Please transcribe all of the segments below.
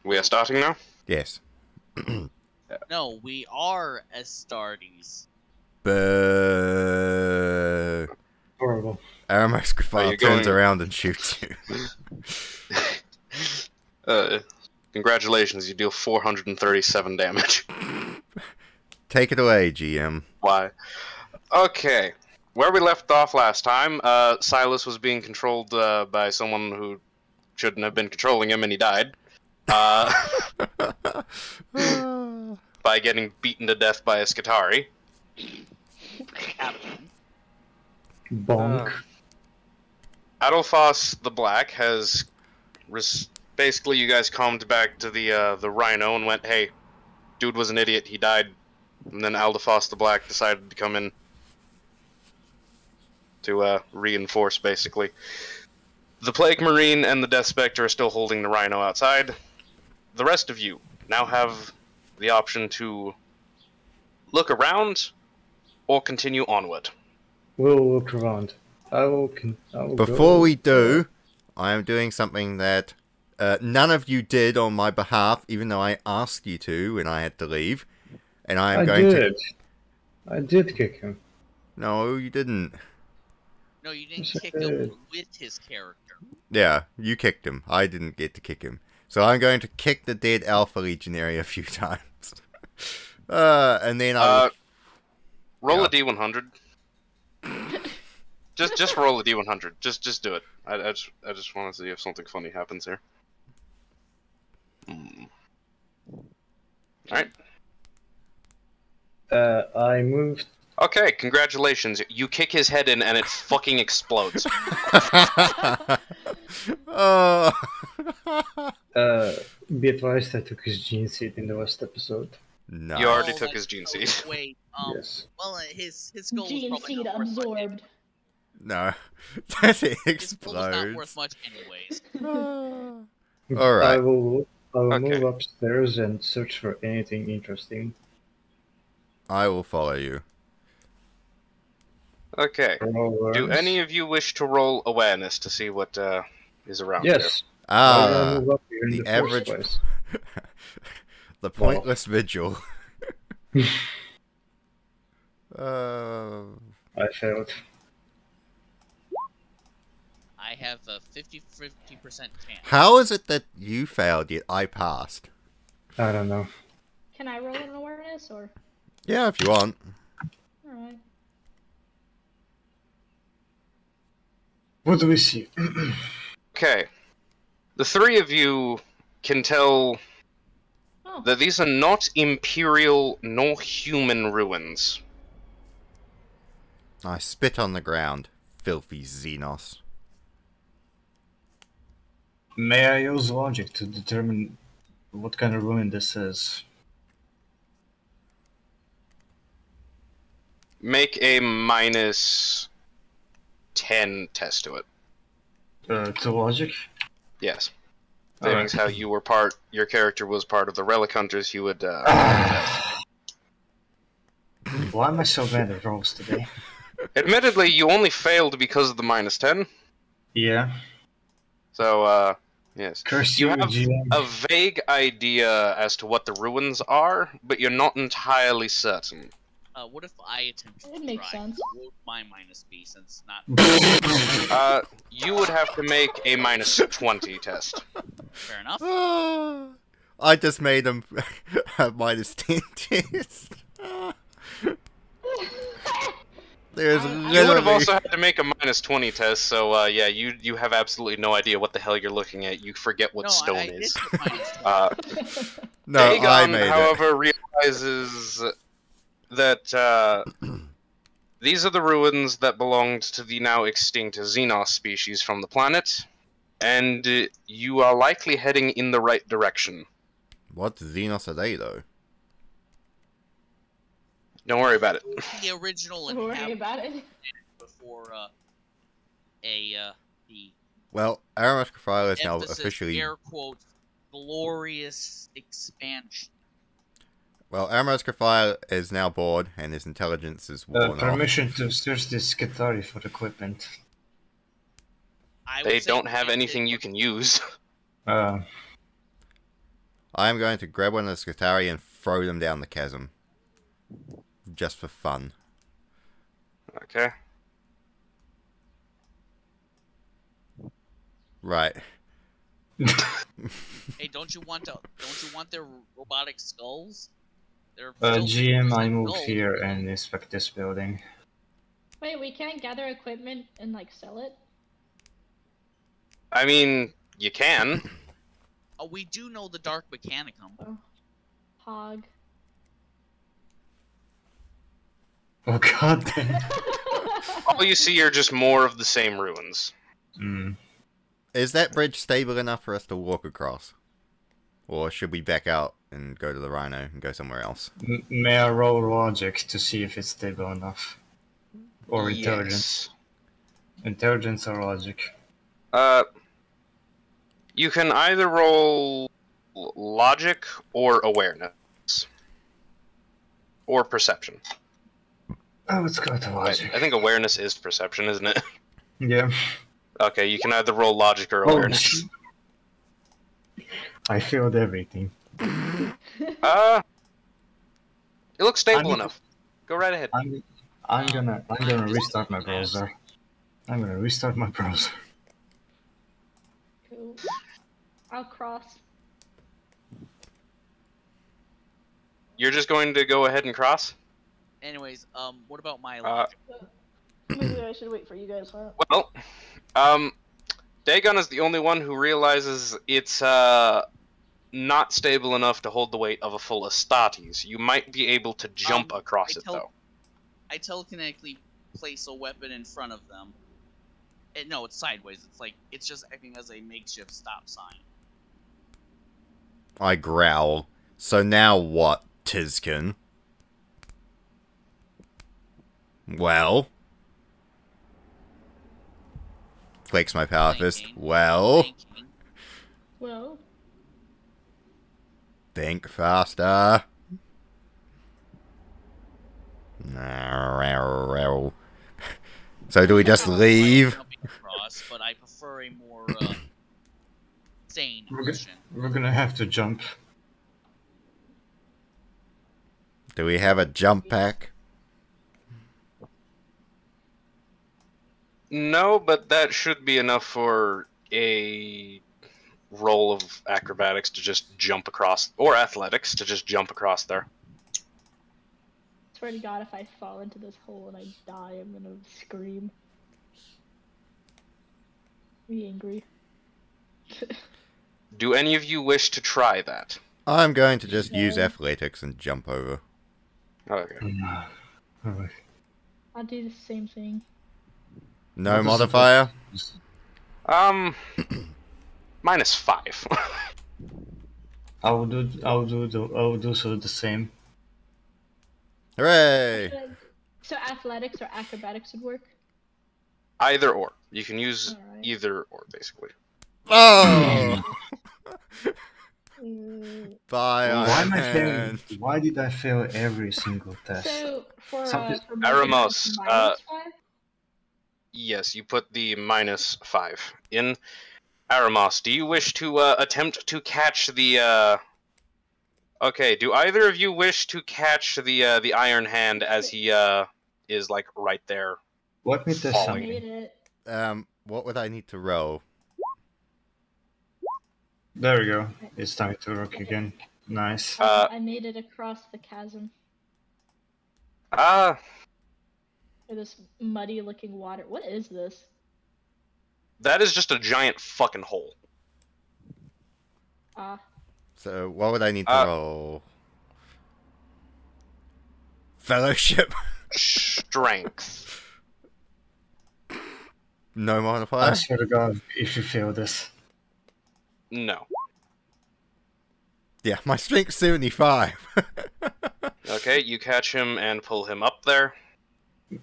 We are starting now? Yes. No, we are Astartes. Boo. Horrible. Aramex Are you turns going- around and shoots you. Congratulations, you deal 437 damage. Take it away, GM. Why? Okay. Where we left off last time, Silas was being controlled by someone who shouldn't have been controlling him, and he died. By getting beaten to death by a Skitari. Bonk. Adolphos the Black has... Basically, you guys calmed back to the Rhino and went, hey, dude was an idiot, he died. And then Adolphos the Black decided to come in to reinforce, basically. The Plague Marine and the Death Spectre are still holding the Rhino outside. The rest of you now have the option to look around or continue onward. We'll look around. I will Before we do, I am doing something that none of you did on my behalf, even though I asked you to when I had to leave. And I am going to... I did kick him. No, you didn't. No, you didn't kick him with his character. Yeah, you kicked him. I didn't get to kick him. So I'm going to kick the dead Alpha Legionary a few times. And then I... roll a D100. just roll a D100. Just do it. I just want to see if something funny happens here. Alright. I moved. Okay, congratulations. You kick his head in and it fucking explodes. Oh. Be advised, I took his gene seed in the last episode. No. You already took his gene seed. Wait, Yes. well, his skull was Gene probably seed not worth much. absorbed. No. That His skull was not explodes. worth much anyways. Alright. I will Okay. move upstairs and search for anything interesting. I will follow you. Okay. Roll Do awareness. any of you wish to roll awareness to see what is around Yes. Why did I Ah, move up here in the the average- first place? the pointless vigil. I failed. I have a 50% chance. How is it that you failed yet I passed? I don't know. Can I roll an awareness or? Yeah, if you want. Alright. What do we see? Okay. The three of you can tell Oh. that these are not Imperial nor human ruins. I spit on the ground. Filthy Xenos. May I use logic to determine what kind of ruin this is? Make a -10 test to it. To logic? Yes. Alright. Seeing as how you were your character was part of the Relic Hunters, you would, Why am I so bad at rolls today? Admittedly, you only failed because of the -10. Yeah. So, yes. Curse You you, have GM. a vague idea as to what the ruins are, but you're not entirely certain. What if I attempt to It makes try? sense. What would my minus be, since not... You would have to make a -20 test. Fair enough. I just made him a -10 test. There's You would have literally... also had to make a -20 test, so yeah, you have absolutely no idea what the hell you're looking at. You forget what No, stone I is. did put minus 20. No, I Dagon, made it. however, realizes that these are the ruins that belonged to the now extinct Xenos species from the planet, and you are likely heading in the right direction. What Xenos are they, though? Don't worry about it. The original Don't worry inhabitants about it. before the Well, Aramesh Kafrile is now emphasis, officially... air quotes, glorious expansion. Well, Aramesh Kafrile is now bored, and his intelligence is worn off. Permission to search this Skitari for equipment. I would They say don't have granted, anything you can use. I'm going to grab one of the Skitarii and throw them down the chasm. Just for fun. Okay. Right. Hey, don't you want their robotic skulls? They're GM, I moved gold. here and inspect this building. Wait, we can't gather equipment and like sell it? I mean, you can. Oh, we do know the Dark Mechanicum. Oh. Hog. Oh god damn. All you see are just more of the same ruins. Mm. Is that bridge stable enough for us to walk across? Or should we back out and go to the Rhino and go somewhere else? May I roll logic to see if it's stable enough? Or intelligence? Yes. Intelligence or logic? You can either roll logic or awareness. Or perception. Oh, let's go to logic. I think awareness is perception, isn't it? Yeah. Okay, you can either roll logic or Oh, awareness. I failed everything. It looks stable enough. Go right ahead. I'm gonna restart my browser. I'm gonna restart my browser. Cool. I'll cross. You're just going to go ahead and cross? Anyways, what about my logic? Maybe I should wait for you guys. Huh? Well, Dagon is the only one who realizes it's not stable enough to hold the weight of a full Astartes. You might be able to jump across it, though. I telekinetically place a weapon in front of them. No, it's sideways. It's just acting as a makeshift stop sign. I growl. So now what, Tizkin? Well? Flex my power fist. Well? Well. Think faster. So do we just leave? Across, but I prefer a more sane option. We're gonna have to jump. Do we have a jump pack? No, but that should be enough for a roll of acrobatics to just jump across, or athletics to just jump across there. Swear to God, if I fall into this hole and I die, I'm gonna scream. Be angry. Do any of you wish to try that? I'm going to just use athletics and jump over. Okay. Alright. I'll do the same thing. No modifier? -5. I'll do so the same. Hooray! So athletics or acrobatics would work? Either or. You can use Alright. either or, basically. Oh! Bye, Iron Why Man. Why did I fail every single test? So for Aramos, -5? Yes, you put the -5 in. Aramos, do you wish to attempt to catch the Okay, do either of you wish to catch the Iron Hand as he is like right there? Let me test Falling. Made something. it. What would I need to roll? There we go. It's time to rock again. Nice. I made it across the chasm. For this muddy looking water. What is this? That is just a giant fucking hole. So, what would I need to roll? Fellowship. Strength. No modifier? I swear to God, if you fail this. No. Yeah, my strength's 75. Okay, you catch him and pull him up there.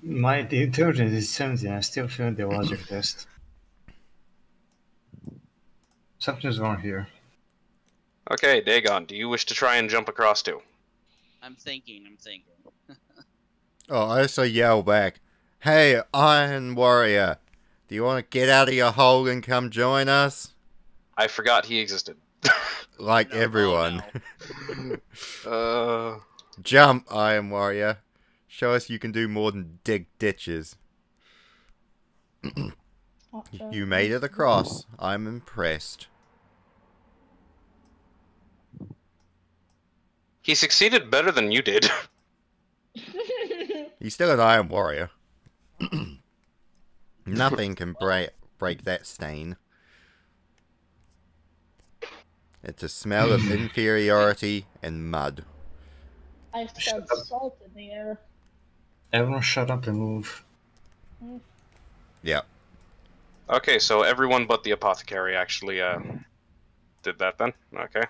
My intelligence is 17. I still failed the logic test. Something's wrong here. Okay, Dagon, do you wish to try and jump across too? I'm thinking. Oh, I also yell back, "Hey, Iron Warrior, do you want to get out of your hole and come join us?" I forgot he existed. like No, everyone. oh, Jump, Iron Warrior. Show us you can do more than dig ditches. You made it across. I'm impressed. He succeeded better than you did. He's still an Iron Warrior. Nothing can break that stain. It's a smell of inferiority and mud. I said salt in the air. Everyone shut up and move. Yeah. Okay, so everyone but the apothecary actually did that then. Okay.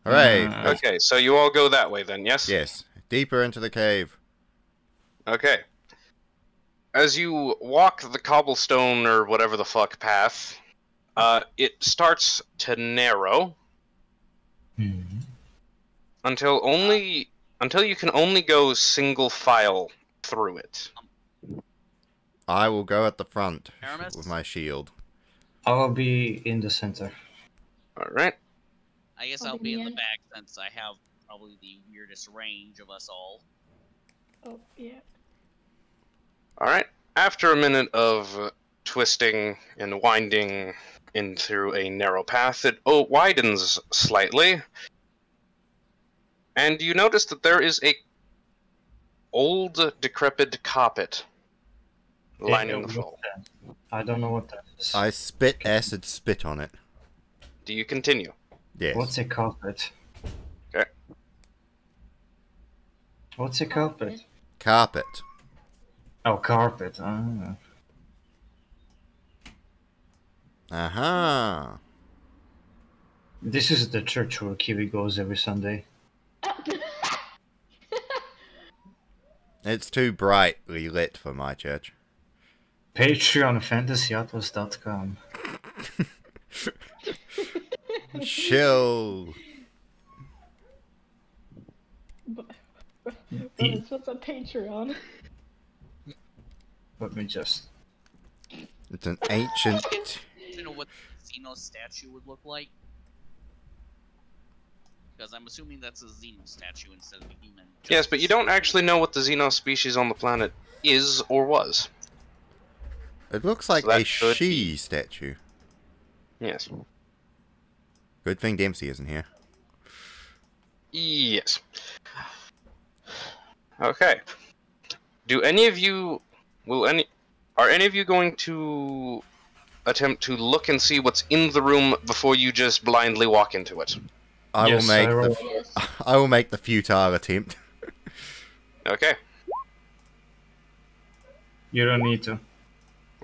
Hooray. Okay, so you all go that way then, yes? Yes. Deeper into the cave. Okay. As you walk the cobblestone or whatever the fuck path, it starts to narrow until you can only go single file through it. I will go at the front Aramis? with my shield. I will be in the center. Alright. I guess I'll be in the back since I have probably the weirdest range of us all. Oh, yeah. Alright. After a minute of twisting and winding in through a narrow path, it widens slightly. And you notice that there is a old, decrepit carpet lining the floor. I don't know what that is. I spit acid spit on it. Do you continue? Yes. What's a carpet? Okay. What's a carpet? Carpet. Oh, carpet. Ah. Aha. This is the church where Kiwi goes every Sunday. It's too brightly lit for my church. Patreon fantasyatlas.com. Chill. What's a Patreon? Let me just... It's an ancient... Do you know what the Xeno statue would look like? Because I'm assuming that's a Xeno statue instead of a human. Yes, but you don't actually know what the Xeno species on the planet is or was. It looks like So that a could she statue. Yes. Good thing Dempsey isn't here. Yes. Okay. Do any of you... Are any of you going to attempt to look and see what's in the room before you just blindly walk into it? I Yes, will make the futile attempt. Okay. You don't need to.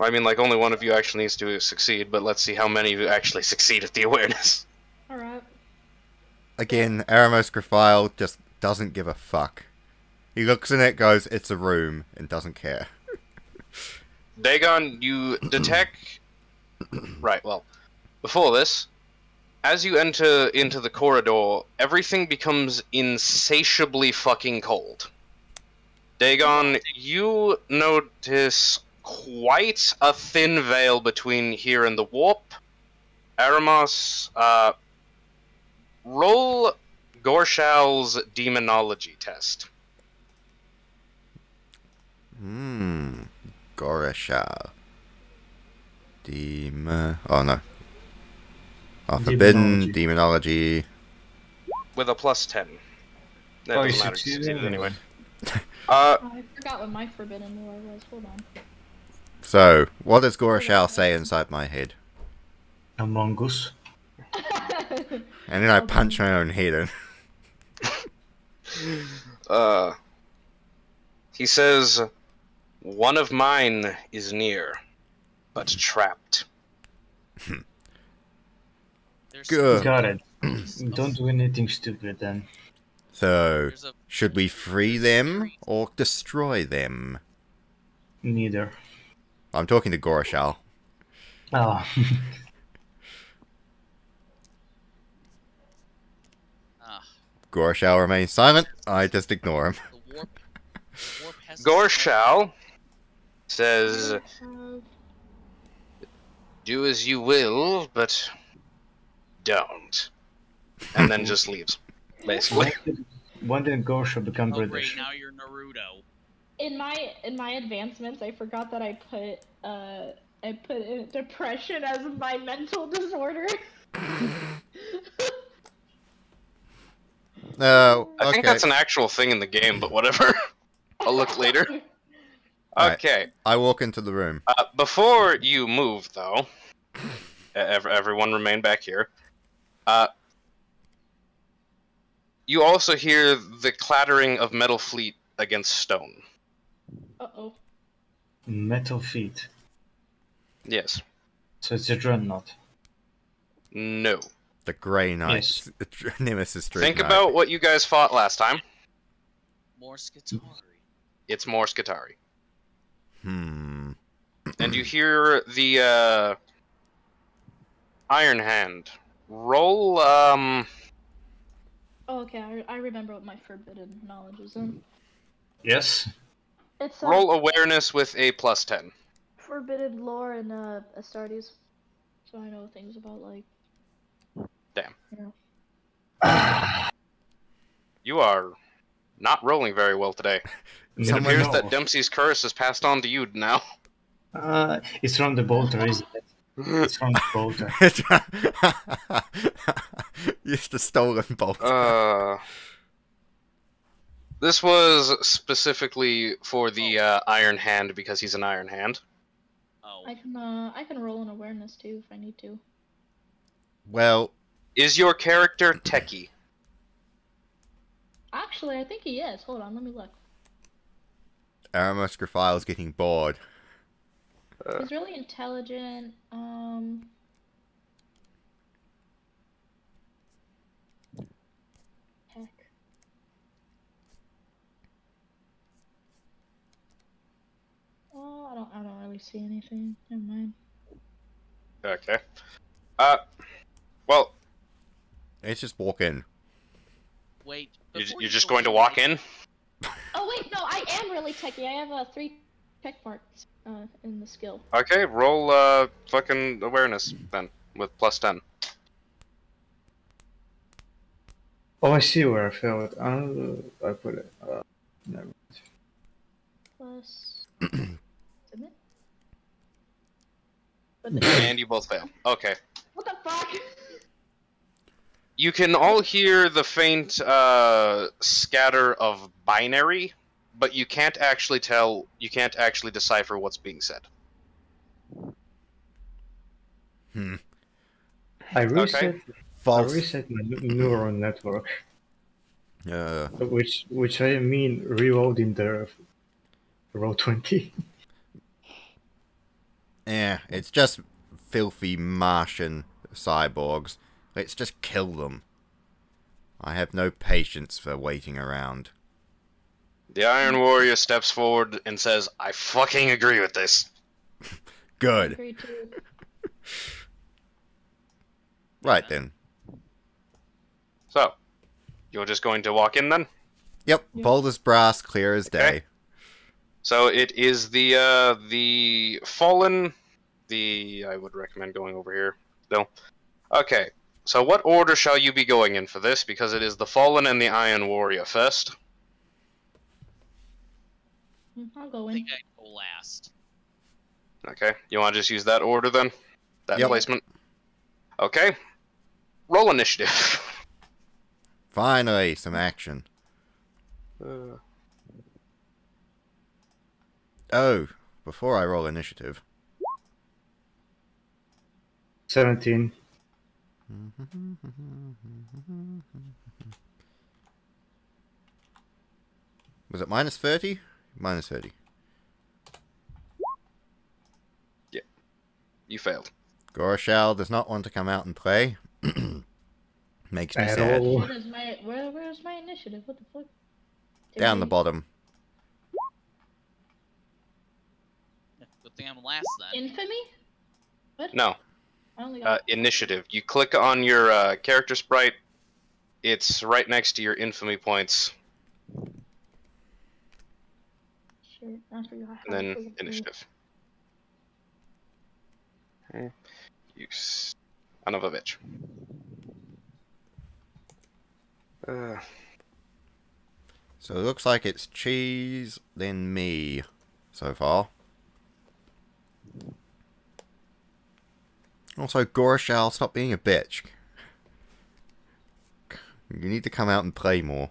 I mean, like, only one of you actually needs to succeed, but let's see how many of you actually succeed at the awareness. Alright. Again, Aramos Graphile just doesn't give a fuck. He looks in it, goes, it's a room, and doesn't care. Dagon, you detect... Right, well, before this, as you enter into the corridor, everything becomes insatiably fucking cold. Dagon, you notice quite a thin veil between here and the warp. Aramos, roll Gorshal's demonology test. Gorashal. Oh no. Forbidden demonology. With a plus 10. That Oh, doesn't you matter. succeeded Anyway. I forgot what my forbidden lore was. Hold on. So, what does Gorashal say inside my head? Among Us. And then I punch my own head in. He says, one of mine is near, but trapped. Good. Got it. Don't do anything stupid then. So, should we free them or destroy them? Neither. I'm talking to Gorashal. Ah. Gorashal remains silent. I just ignore him. Gorshal says, do as you will, but don't. and then just leaves, basically. When did Gosha become Oh, great, British? now you're Naruto. In my advancements, I forgot that I put in depression as my mental disorder. Oh, I think okay. that's an actual thing in the game, but whatever. I'll look later. Right. Okay. I walk into the room. Before you move, though, everyone remain back here. You also hear the clattering of metal feet against stone. Uh-oh. Metal feet. Yes. So it's a dreadnought. No. The Grey Knight. Yes. Nemesis Dread Think Knight. about what you guys fought last time. More Skitari. It's more Skitari. Hmm. And you hear the Iron Hand. Roll, Oh, okay, I remember what my forbidden knowledge is in. Yes. It's roll awareness with a +10. forbidden lore and Astartes, so I know things about like. Damn. You know. You are not rolling very well today. It Never appears know. that Dempsey's curse has passed on to you now. It's from the bolter, isn't it? It's from the bolter. It's the stolen bolt. This was specifically for the Iron Hand because he's an Iron Hand. Oh. I can roll an awareness too if I need to. Well, Is your character techie? Actually, I think he is. Hold on, let me look. Aramus Graphile's getting bored. He's really intelligent. Heck. Oh, I don't really see anything. Never mind. Okay. Well, Let's just walk in. Wait. you're just going to walk in? Oh wait, no, I am really techie. I have 3 check marks in the skill. Okay, roll fucking awareness then with +10. Oh, I see where I failed. I put it. Never. Plus. Submit. And you both fail. Okay. What the fuck? You can all hear the faint scatter of binary, but you can't actually tell, you can't actually decipher what's being said. I reset. I False. reset my neural network, Uh, which I mean reloading the row 20. yeah, it's just filthy Martian cyborgs. Let's just kill them. I have no patience for waiting around. The Iron Warrior steps forward and says, I fucking agree with this. Good. Agree to. Right then. So, you're just going to walk in then? Yep, Yeah. bold as brass, clear as day. Okay. So it is the Fallen, I would recommend going over here still. Okay, so what order shall you be going in for this? Because it is the Fallen and the Iron Warrior first. I'll go I in. think I'd go last. Okay, you want to just use that order then? That Yep. placement? Okay. Roll initiative. Finally, some action. Oh, before I roll initiative. 17. Was it minus 30? Minus 30. You failed. Goroshal does not want to come out and play. Makes me At sad. all. Where's my initiative? What the fuck? Down the bottom. Good thing I'm last then. Infamy? What? No, I only got. initiative. You click on your character sprite. It's right next to your infamy points, Shit, I forgot how and then to play. initiative. Okay. You son of a bitch. So it looks like it's Cheese, then me, so far. Also, Gorashal, stop being a bitch. You need to come out and play more.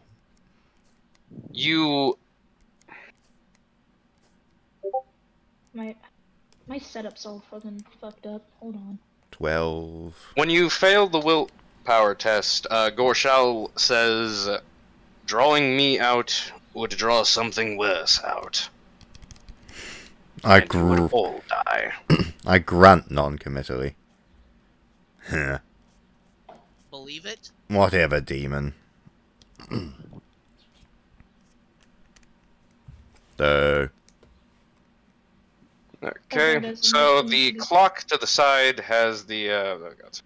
You... My setup's all fucking fucked up. Hold on. 12. When you fail the willpower test, Gorshal says, "Drawing me out would draw something worse out. I And you would all die." I grunt non-committally. Huh. Believe it? Whatever, demon. So... Okay, so the clock to the side has the, oh God.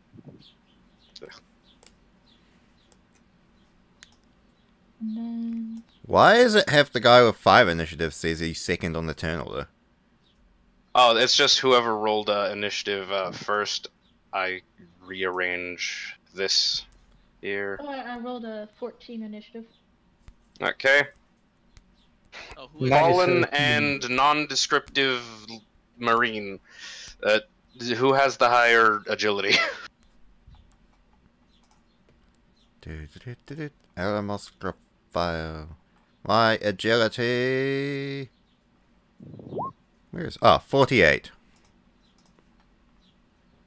And then... Why does it have the guy with 5 initiative says he's second on the turn order? Oh, it's just whoever rolled initiative first. I rearrange this here. Oh, I rolled a 14 initiative. Okay. Oh, who is Fallen 17. and non-descriptive marine. Who has the higher agility? Elamos file. My agility. Where is? Oh, 48.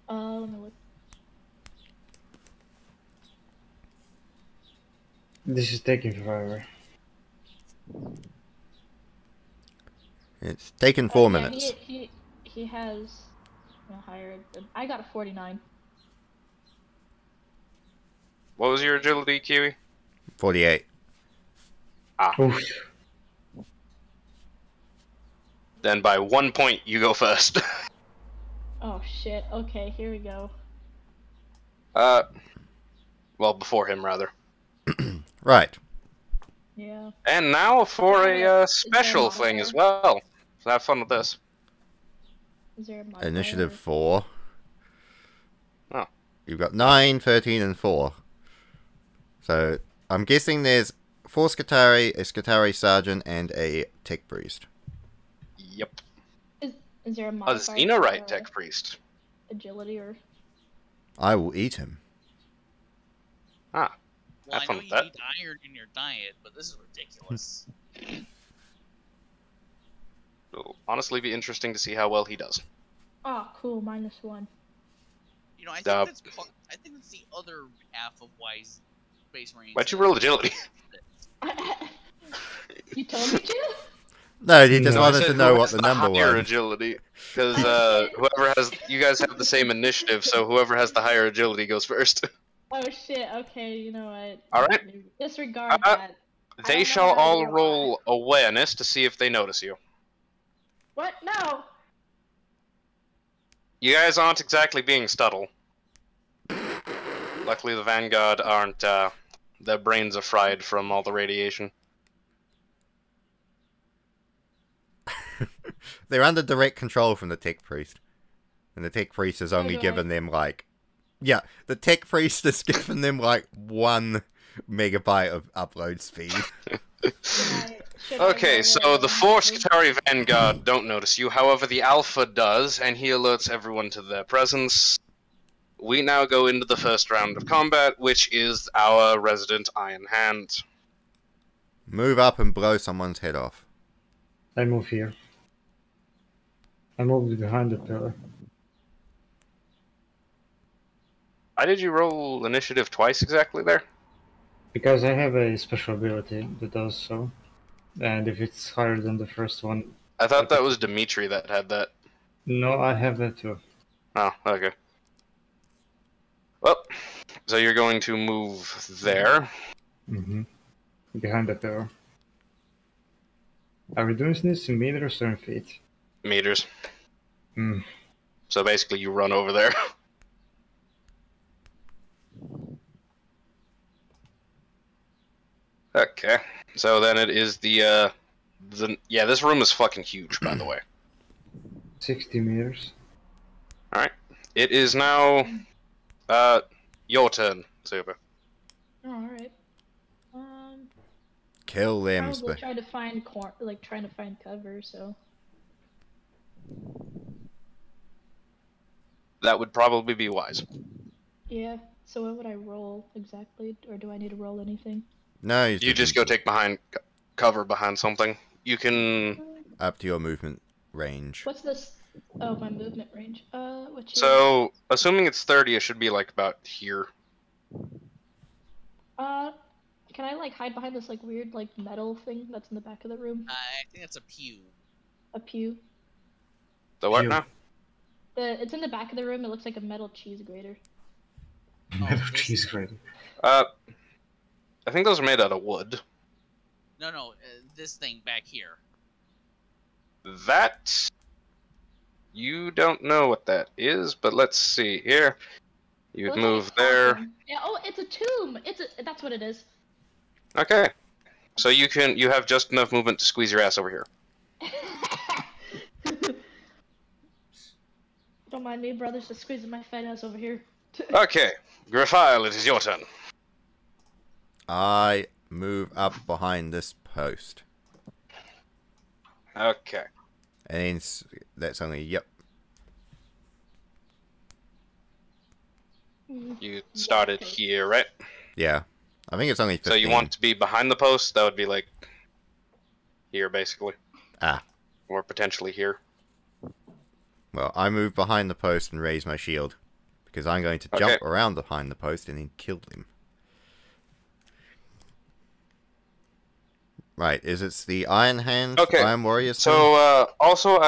Let me look. This is taking forever. It's taken 4 Yeah, minutes. he has a higher. I got a 49. What was your agility, Kiwi? 48. Oof. Then by 1 point, you go first. Oh shit. Okay, here we go. Well, before him, rather. Right. Yeah. And now for a special modifier? thing as well. So have fun with this. Is there a modifier? Initiative 4. Oh. You've got 9, 13, and 4. So, I'm guessing there's 4 Skatari, a Skatari Sergeant, and a Tech Priest. Yep. Is there a A modifier? Xenorite for, Tech Priest. Agility or? I will eat him. Ah. Well, Have I fun know with you that. need iron in your diet, but this is ridiculous. It'll honestly be interesting to see how well he does. Oh, cool. -1. You know, I think Duh. that's I think that's the other half of why Space Marines. Why'd you roll agility? You told me to? No, he just No, I wanted said to know who what has the number higher was. agility, because whoever has, you guys have the same initiative, so whoever has the higher agility goes first. Oh shit. Okay. You know what? All right. Disregard that. I don't They know shall how to all roll roll awareness to see if they notice you. What? No. You guys aren't exactly being stuttle. Luckily, the Vanguard aren't. Their brains are fried from all the radiation. They're under direct control from the Tech Priest. And the Tech Priest has only do I- given them like... Yeah, the Tech Priest has given them like 1 megabyte of upload speed. Should I Okay, roll so the a- 4 Skitarii Vanguard don't notice you, however the Alpha does, and he alerts everyone to their presence. We now go into the first round of combat, which is our resident Iron Hand. Move up and blow someone's head off. I move here. I move behind the pillar. Why did you roll initiative twice exactly there? Because I have a special ability that does so. And if it's higher than the first one... I thought that was Dimitri that had that. No, I have that too. Oh, okay. Well, so you're going to move there. Mm-hmm. Behind the pillar. Are we doing this in meters or in feet? Meters. Hmm. So basically you run over there. Okay. So then it is the yeah, this room is fucking huge, by the way. 60 meters. Alright. It is now your turn, Super. Oh, alright. Kill them. Probably trying to find trying to find cover. So That would probably be wise. yeah. So what would I roll exactly, or do I need to roll anything? No, You just go take cover behind something. You can. Up to your movement range. What's this? Oh, my movement range. Which is... So, assuming it's 30, it should be like about here. Can I like hide behind this like weird like metal thing that's in the back of the room? I think that's a pew. A pew. The what Pew. now? It's in the back of the room. It looks like a metal cheese grater. Cheese grater. I think those are made out of wood. No, this thing back here. That. You don't know what that is, but let's see here. You'd move there. Yeah. Oh, it's a tomb. That's what it is. Okay. So you have just enough movement to squeeze your ass over here. Don't mind me, brothers, just squeezing my fat ass over here. Okay, Graphile, it is your turn. I move up behind this post. Okay. And that's only, yep. You started here, right? Yeah. I think it's only 15. So you want to be behind the post? That would be like here, basically. Ah. Or potentially here. Well, I move behind the post and raise my shield. Because I'm going to jump around behind the post and then kill him. Right, it's the Iron Hand, Iron Warriors? So, also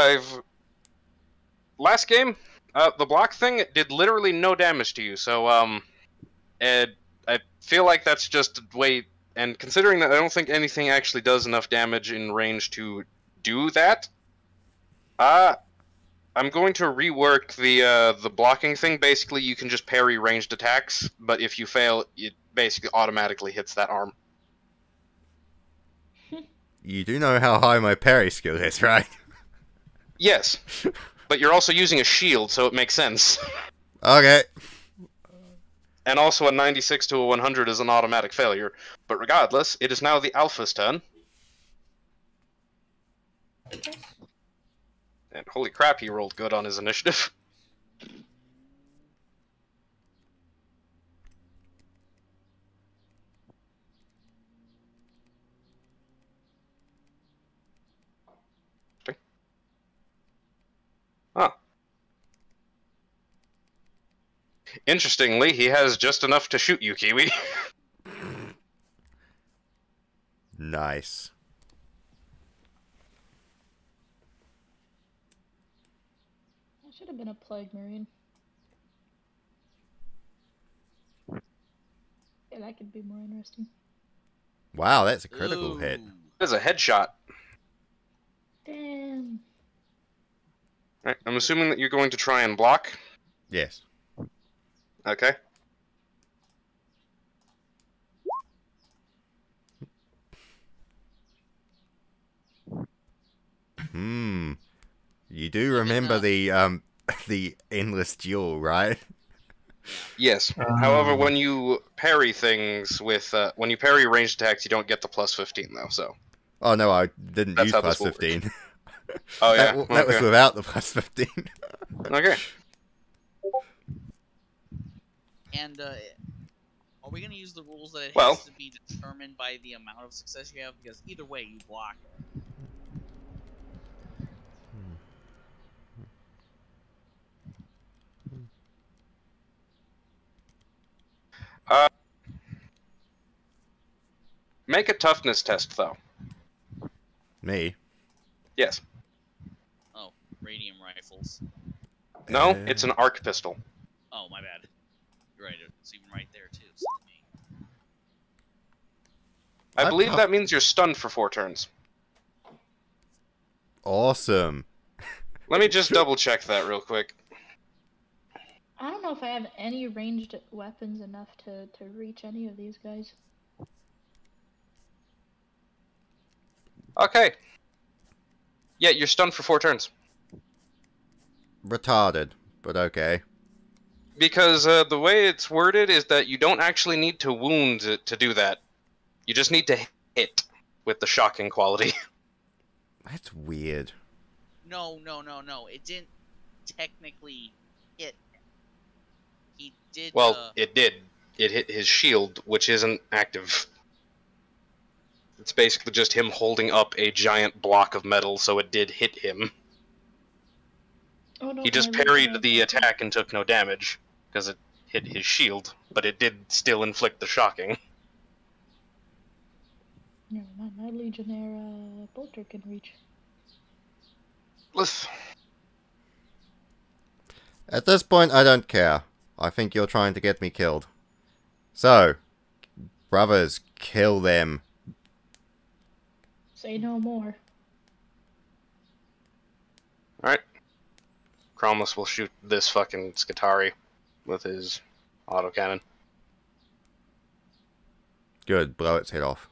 last game, the block thing did literally no damage to you, so, and I feel like that's just a way, and considering that I don't think anything actually does enough damage in range to do that, I'm going to rework the blocking thing. Basically, you can just parry ranged attacks, but if you fail, it basically automatically hits that arm. You do know how high my parry skill is, right? Yes, but you're also using a shield, so it makes sense. Okay. And also a 96 to a 100 is an automatic failure. But regardless, it is now the Alpha's turn. And holy crap, he rolled good on his initiative. Huh. Interestingly, he has just enough to shoot you, Kiwi. Nice. I should have been a plague marine. Yeah, that could be more interesting. Wow, that's a critical hit. That's a headshot. Damn. Right, I'm assuming that you're going to try and block. Yes. Okay. You do remember the endless duel, right? Yes. However, when you parry things with when you parry ranged attacks, you don't get the plus 15 though. So. Oh no, I didn't use plus 15. Oh yeah, that was without the plus 15. Okay. And are we going to use the rules that it Well, has to be determined by the amount of success you have? Because either way, you block. Make a toughness test though. Me? Yes. Oh, radium rifles. No, it's an arc pistol. Oh, my bad. You're right, it's even right there too. So I believe that means you're stunned for 4 turns. Awesome. Let me just double check that real quick. I don't know if I have any ranged weapons enough to reach any of these guys. Okay. Yeah, you're stunned for 4 turns. Retarded, but okay. Because the way it's worded is that you don't actually need to wound to do that. You just need to hit. with the shocking quality. That's weird. No. It didn't technically hit him. He did. Well, it did. It hit his shield, which isn't active. It's basically just him holding up a giant block of metal, so it did hit him. Oh, no, He just my parried Legionnaire the bolter. attack and took no damage, because it hit his shield, but it did still inflict the shocking. Never mind, my Legionnaire bolter can reach. Let's- At this point, I don't care. I think you're trying to get me killed. So, brothers, kill them. Say no more. Alright. Cromless will shoot this fucking Skitari with his autocannon. Good, blow its head off.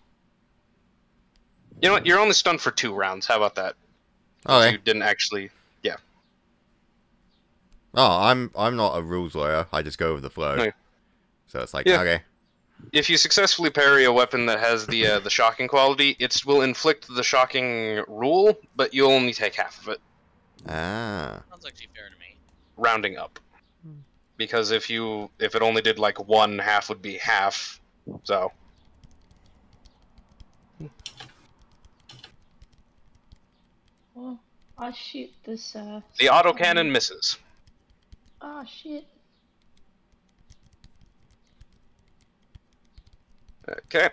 You know what? You're only stunned for 2 rounds. How about that? Okay. You didn't actually... Yeah. Oh, I'm not a rules lawyer. I just go with the flow. No. So it's like, Yeah. okay. If you successfully parry a weapon that has the shocking quality, it will inflict the shocking rule, but you'll only take half of it. Ah. Sounds actually fair to me. Rounding up. Because if it only did like 1, half would be half. So... Well, I'll shoot this, The autocannon misses. Ah, shit. Okay.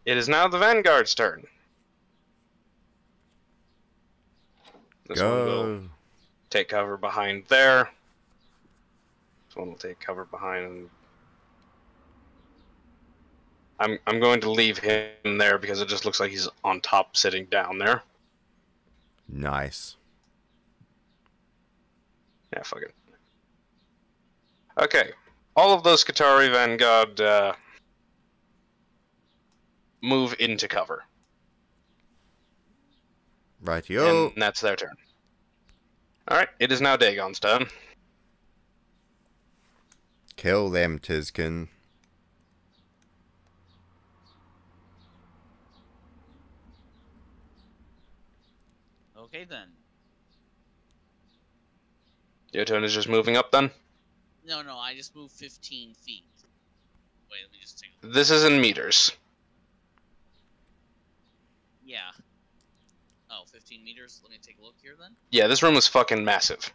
It is now the Vanguard's turn. This one will Go. take cover behind there. This one will take cover behind... I'm going to leave him there because it just looks like he's on top sitting down there. Nice. Yeah, fuck it. Okay. All of those Skitari Vanguard move into cover. Rightio. And that's their turn. Alright, it is now Dagon's turn. Kill them, Tizkin. Okay then. Your turn is just moving up then? No, I just moved 15 feet. Wait, let me just take a look. This is in meters. Yeah. Oh, 15 meters? Let me take a look here then. Yeah, this room is fucking massive.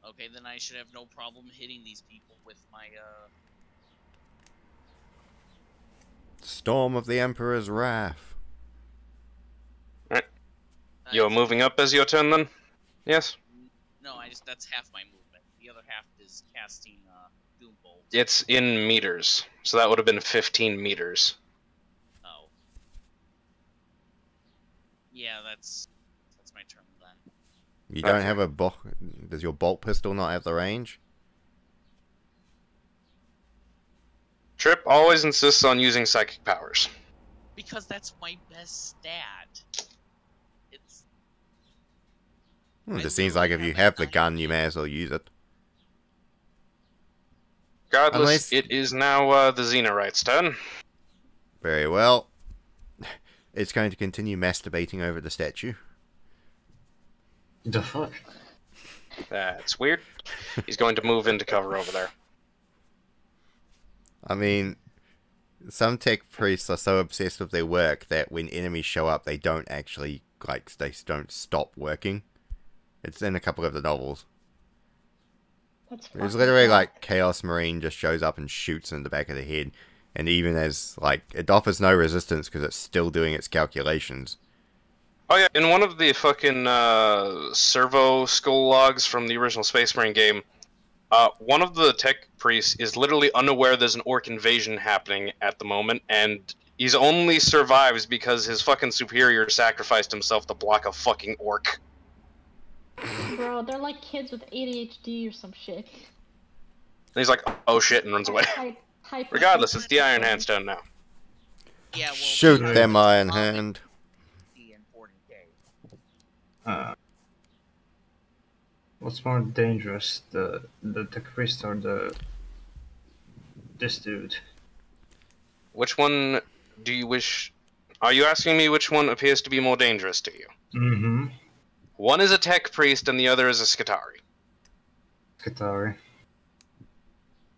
Okay, then I should have no problem hitting these people with my, Storm of the Emperor's Wrath. You're moving up as your turn then? Yes? No, that's half my movement. The other half is casting, Doombolt. It's in meters, so that would have been 15 meters. Oh. Yeah, that's my turn then. You don't Okay. have a bolt. Does your bolt pistol not have the range? Trip always insists on using psychic powers. Because that's my best stat. It's... I It seems like if you have the gun, you may as well use it. Regardless, Unless- it is now the Xenorite's turn. Very well. It's going to continue masturbating over the statue. The fuck? That's weird. He's going to move into cover over there. I mean, some tech priests are so obsessed with their work that when enemies show up, they don't actually, like, they don't stop working. It's in a couple of the novels. That's It's fucking literally hot. like Chaos Marine just shows up and shoots in the back of the head. And even as, like, it offers no resistance because it's still doing its calculations. Oh yeah, in one of the fucking servo skull logs from the original Space Marine game, one of the tech priests is literally unaware there's an orc invasion happening at the moment, and he's only survives because his fucking superior sacrificed himself to block a fucking orc. Bro, they're like kids with ADHD or some shit. And he's like, oh shit, and runs away. Regardless, it's the Iron Hand's turn now. Yeah, well... Shoot these are them, Iron probably Hand. 50 and 40K. What's more dangerous, the tech priest or this dude? Which one do you wish... Are you asking me which one appears to be more dangerous to you? Mm-hmm. One is a tech priest and the other is a Skitari. Qatari.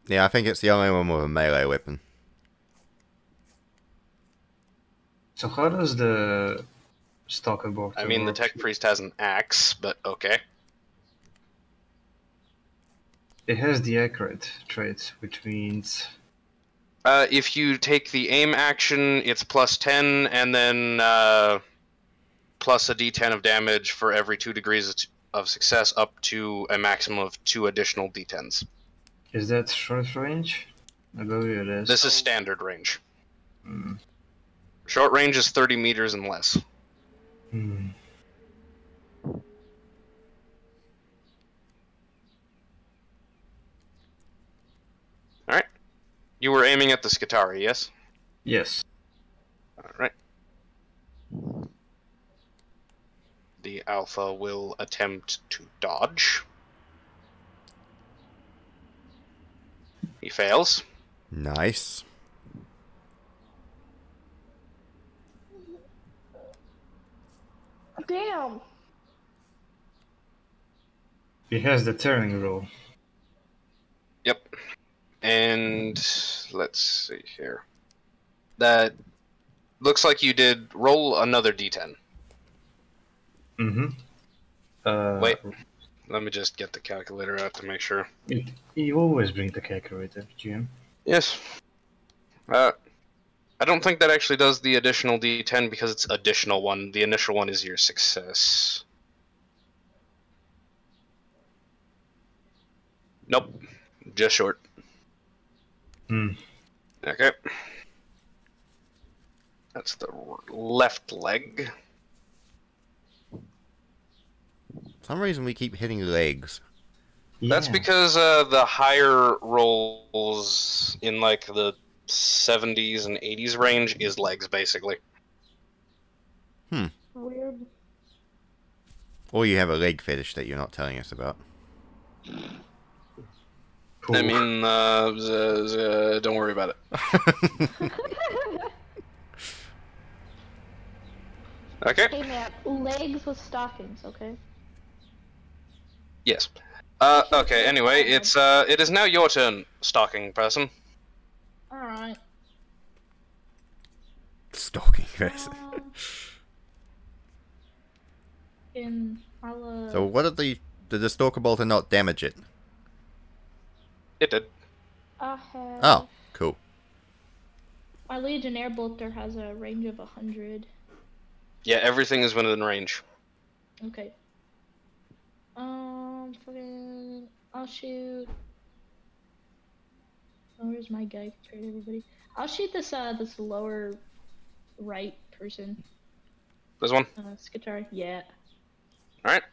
Yeah, I think it's the only one with a melee weapon. So how does the stalker work? I mean, the tech priest has an axe, but okay. It has the accurate trait, which means... If you take the aim action, it's plus 10, and then plus a d10 of damage for every 2 degrees of success, up to a maximum of 2 additional d10s. Is that short range? I believe it is. This is standard range. Mm. Short range is 30 meters and less. Hmm. Alright. You were aiming at the Skitari, yes? Yes. Alright. The Alpha will attempt to dodge. He fails. Nice. Damn. He has the turning rule. Yep. And let's see here. That looks like you did roll another d10. Mm-hmm. Wait. Let me just get the calculator out to make sure. You always bring the calculator, Jim. Yes. I don't think that actually does the additional d10 because it's additional one. The initial one is your success. Nope. Just short. Hmm. Okay. That's the left leg. For some reason we keep hitting legs. That's Yeah. because the higher rolls in like the 70s and 80s range is legs, basically. Weird. Or you have a leg fetish that you're not telling us about. Cool. I mean, don't worry about it. Okay. Hey man, legs with stockings, okay? Yes. Okay. Anyway, it is now your turn, stalking person. Alright. Stalking person. I'll, So what did the stalker bolter not damage it? It did. I have... Oh, cool. My Legionnaire bolter has a range of 100. Yeah, everything is within range. Okay. Fucking... I'll shoot... Oh, where's my guy compared to everybody? I'll shoot this, this lower right person. This one. Skitari. Yeah. Alright.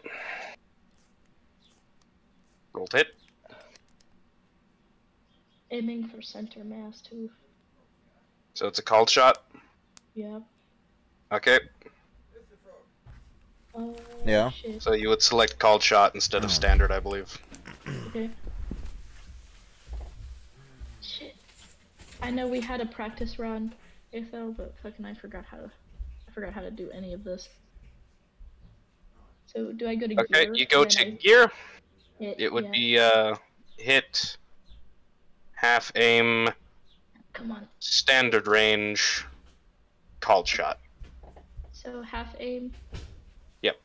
Roll to hit. Aiming for center mass, too. So it's a called shot. Yeah. Okay. Yeah. Shit. So you would select called shot instead of standard, I believe. Okay. Shit. I know we had a practice run, AFL, but fucking I forgot how to do any of this. So do I go to gear? Okay, you go and to then gear. It would yeah. be hit, half aim, Come on. standard range, called shot. So half aim. Yep.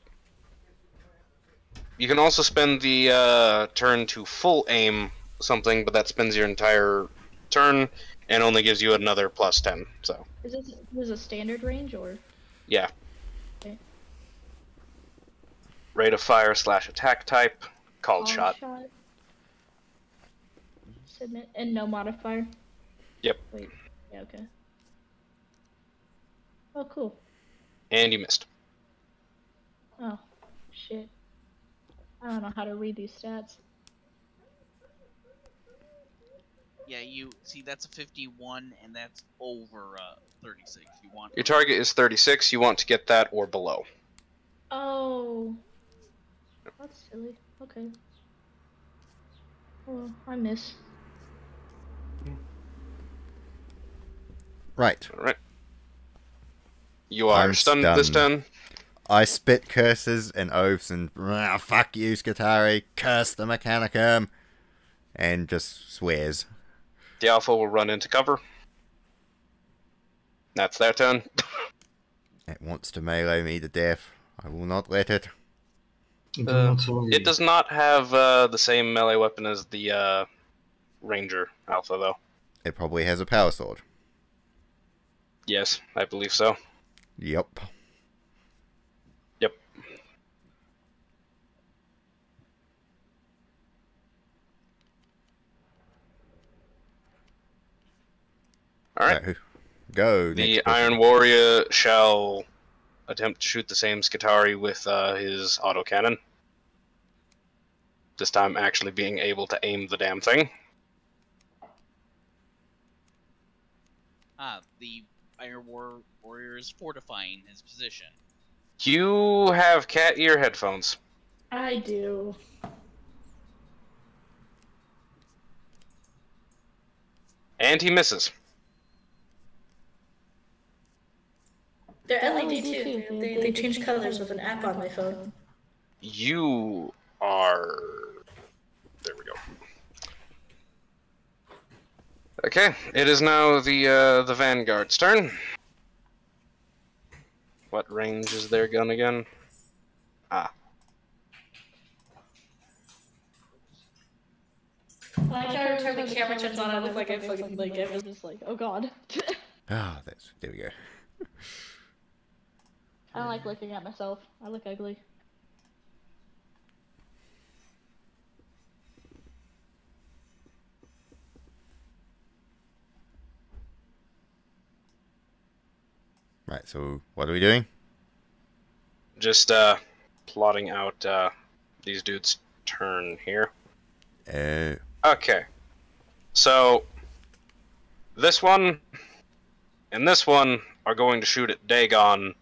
You can also spend the turn to full aim something, but that spends your entire turn and only gives you another plus 10. So Is this a standard range or? yeah. Okay. Rate of fire / attack type, called shot. Submit and no modifier. Yep. Wait. Yeah. Okay. Oh, cool. And you missed. Oh, shit. I don't know how to read these stats. Yeah, you see that's a 51 and that's over 36. You want Your target is 36. You want to get that or below. Oh, that's silly. Okay. Well, I miss. Right. All right. You are I'm stunned this turn. I spit curses and oaths and fuck you, Skatari, curse the Mechanicum, and just swears. The Alpha will run into cover. That's their turn. It wants to melee me to death. I will not let it. It does not have the same melee weapon as the Ranger Alpha, though. It probably has a power sword. Yes, I believe so. Yep. Yep. Alright. Right, go. The next person. Iron Warrior shall attempt to shoot the same Skatari with his autocannon. This time actually being able to aim the damn thing. The Iron Warrior is fortifying his position. You have cat ear headphones. I do. And he misses. They're LED too. They change colors with an app on my phone. You are... There we go. Okay, it is now the Vanguard's turn. What range is their gun again? Ah. Like every time the camera turns on, I look like I fucking like I'm just like, oh god. Ah, there we go. I don't like looking at myself. I look ugly. Right, so what are we doing? Just plotting out these dudes' turn here. Okay. So this one and this one are going to shoot at Dagon.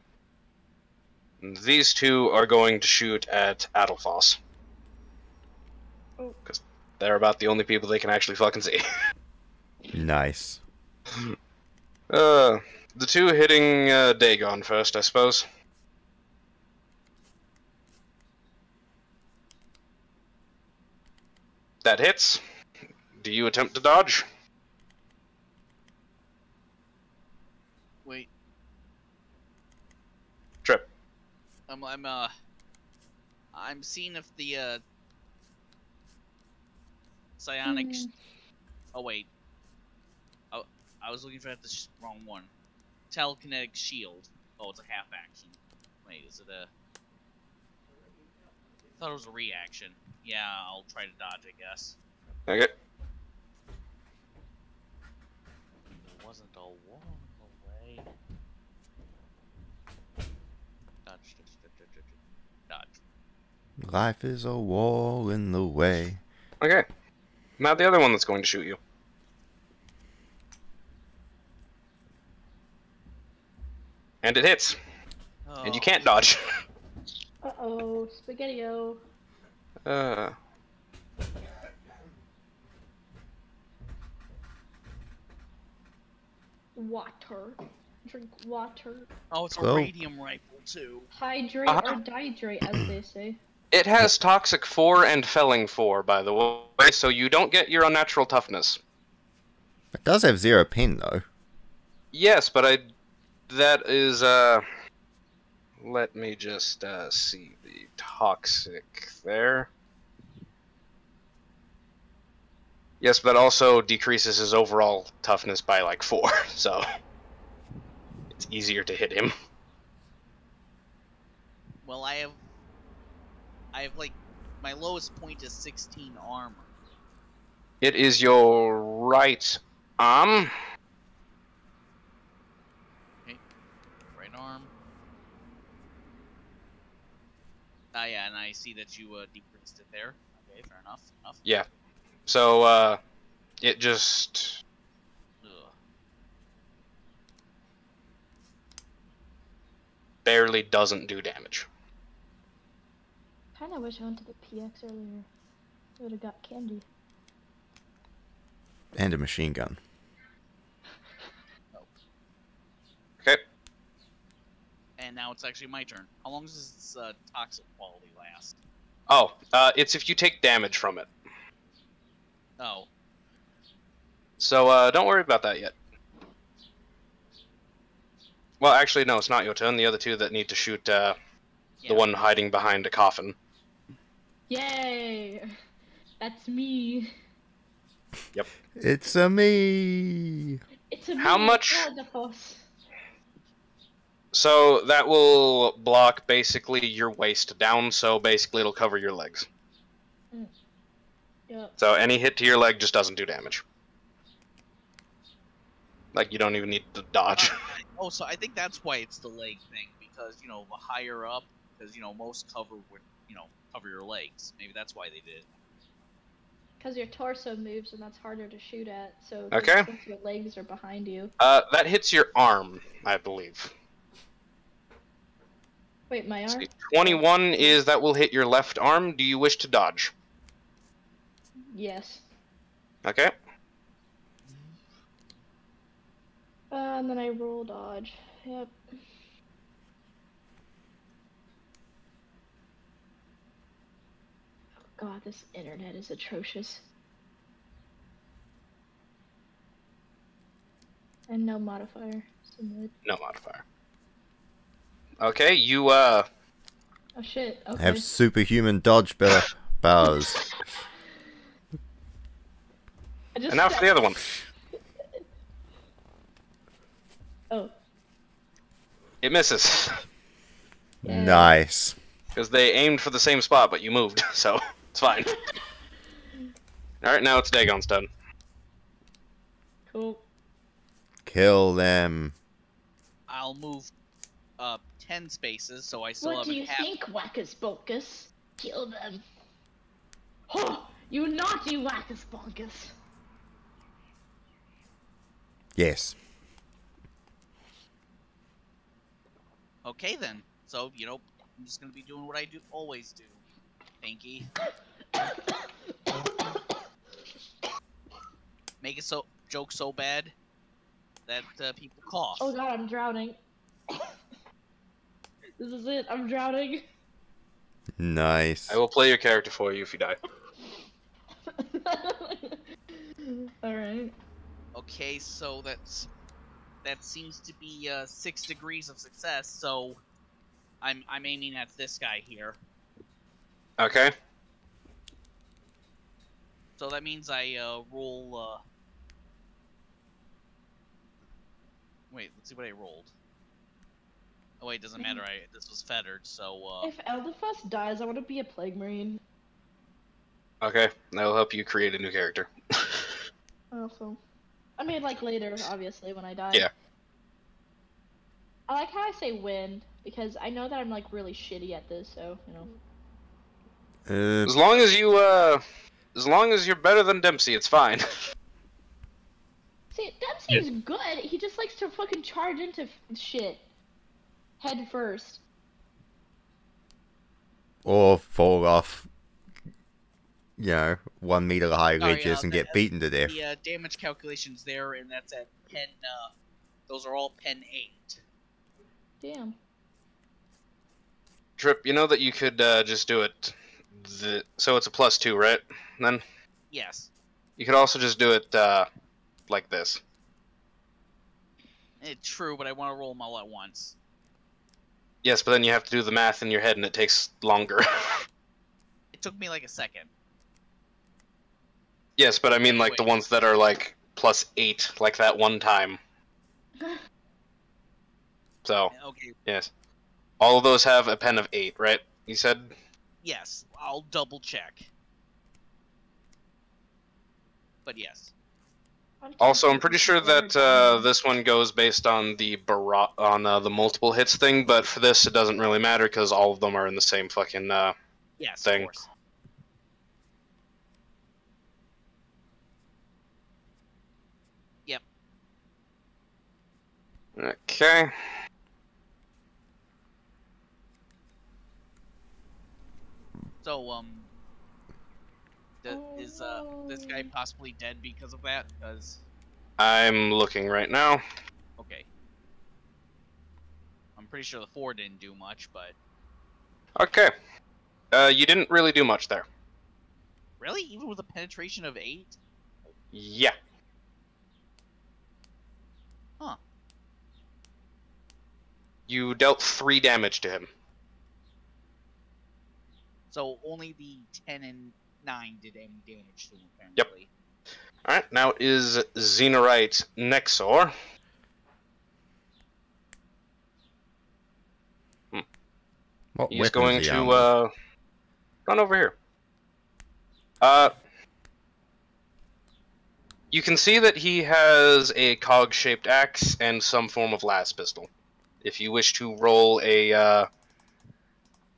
And these two are going to shoot at Adelphos. Because they're about the only people they can actually fucking see. Nice. The two hitting Dagon first, I suppose. That hits. Do you attempt to dodge? Wait, Trip. I'm seeing if the psionic. Oh wait, I was looking for the wrong one. Telekinetic shield. Oh, it's a half action. Wait, is it a? I thought it was a reaction. Yeah, I'll try to dodge, I guess. Okay. There wasn't a wall in the way. Dodge, dodge. Life is a wall in the way. Okay. Now the other one that's going to shoot you. And it hits. Oh. And you can't dodge. Uh-oh, Spaghetti-O. Water. Drink water. Oh, it's a Well- radium rifle too. Hydrate or dihydrate, as they say. It has Toxic 4 and Felling 4, by the way, so you don't get your unnatural toughness. It does have 0 pin though. Yes, but that is, let me just, see the Toxic there. Yes, but also decreases his overall toughness by, like, 4, so... It's easier to hit him. Well, I have like, my lowest point is 16 armor. It is your right arm. Okay, right arm. Ah, yeah, and I see that you decreased it there. Okay, fair enough. Yeah. So, it just... Ugh. barely doesn't do damage. kind of wish I went to the PX earlier. I would have got candy. And a machine gun. Okay. And now it's actually my turn. How long does this toxic quality last? Oh, it's if you take damage from it. Oh. So, don't worry about that yet. Well, actually, no, it's not your turn. The other two that need to shoot, the one hiding behind a coffin. Yay! That's me. Yep. It's a me. It's a How me, much? the force. So that will block basically your waist down, so basically it'll cover your legs. Yep. So any hit to your leg just doesn't do damage. Like, you don't even need to dodge. Oh, so I think that's why it's the leg thing, because, you know, the higher up, because, you know, most cover would, you know, cover your legs. Maybe that's why they did. Because your torso moves and that's harder to shoot at, so Okay. since your legs are behind you. That hits your arm, I believe. Wait, my arm? 21 is that will hit your left arm. Do you wish to dodge? Yes. Okay. And then I roll dodge. Yep. Oh god, this internet is atrocious. And no modifier. Submit. No modifier. Okay, you, Oh shit, okay. Have superhuman dodge powers. and now for the other one. Oh. It misses. Yeah. Nice. Because they aimed for the same spot, but you moved, so it's fine. Alright, now it's Dagon's turn. Cool. Kill them. I'll move 10 spaces, so I still What have do you half. think, Wackus Bonkus? Kill them. Oh, you naughty Wackus Bonkus. Yes. Okay then. So, you know, I'm just gonna be doing what I always do. Pinky. Make it so joke so bad that people cough. Oh god, I'm drowning. This is it, I'm drowning. Nice. I will play your character for you if you die. Alright. Okay, so that seems to be 6 degrees of success. So I'm aiming at this guy here. Okay. So that means I roll. Wait, let's see what I rolled. Oh wait, doesn't matter. This was fettered, so. If Eldefuss dies, I want to be a Plague Marine. Okay, that'll help you create a new character. Awesome. I mean, like later, obviously, when I die. Yeah. I like how I say win, because I know that I'm like really shitty at this, so, you know. As long as you're better than Dempsey, it's fine. See, Dempsey's good, he just likes to fucking charge into shit. Head first. Or fall off, 1 meter high ridges and get beaten to death. The damage calculations there, and that's at pen. Those are all pen 8. Damn. Trip, you know that you could just do it. So it's a +2, right? Then Yes. you could also just do it like this. It's true, but I want to roll them all at once. Yes, but then you have to do the math in your head, and it takes longer. It took me like a second. Yes, but I mean like the ones that are like +8, like that one time. So, Okay. yes. All of those have a pen of 8, right? You said? Yes, I'll double check. But yes. Also, I'm pretty sure that this one goes based on the the multiple hits thing, but for this it doesn't really matter because all of them are in the same fucking Yes, thing. of course. Yep. Okay. So, is this guy possibly dead because of that? Because I'm looking right now. okay, I'm pretty sure the 4 didn't do much, but Okay. You didn't really do much there. really, even with a penetration of 8, Yeah. huh? You dealt 3 damage to him. So only the 10 and 9 did any damage to him, Yep. apparently. Alright, now is Xenorite Nexor. What He's weapons going is he to armed with? run over here. You can see that he has a cog-shaped axe and some form of las pistol. If you wish to roll a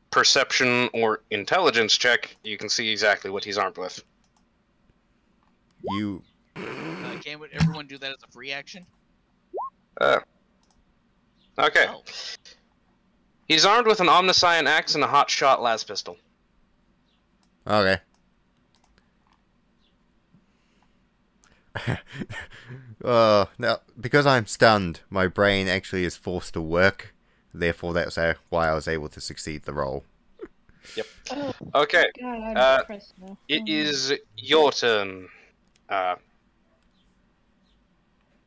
perception or intelligence check, you can see exactly what he's armed with. You... Can't everyone do that as a free action? Okay. Oh. He's armed with an omniscient axe and a hot-shot las pistol. Okay. Now, because I'm stunned, my brain actually is forced to work. Therefore, that's why I was able to succeed the roll. Yep. Oh, Okay. God, I'm depressed now. It is your turn.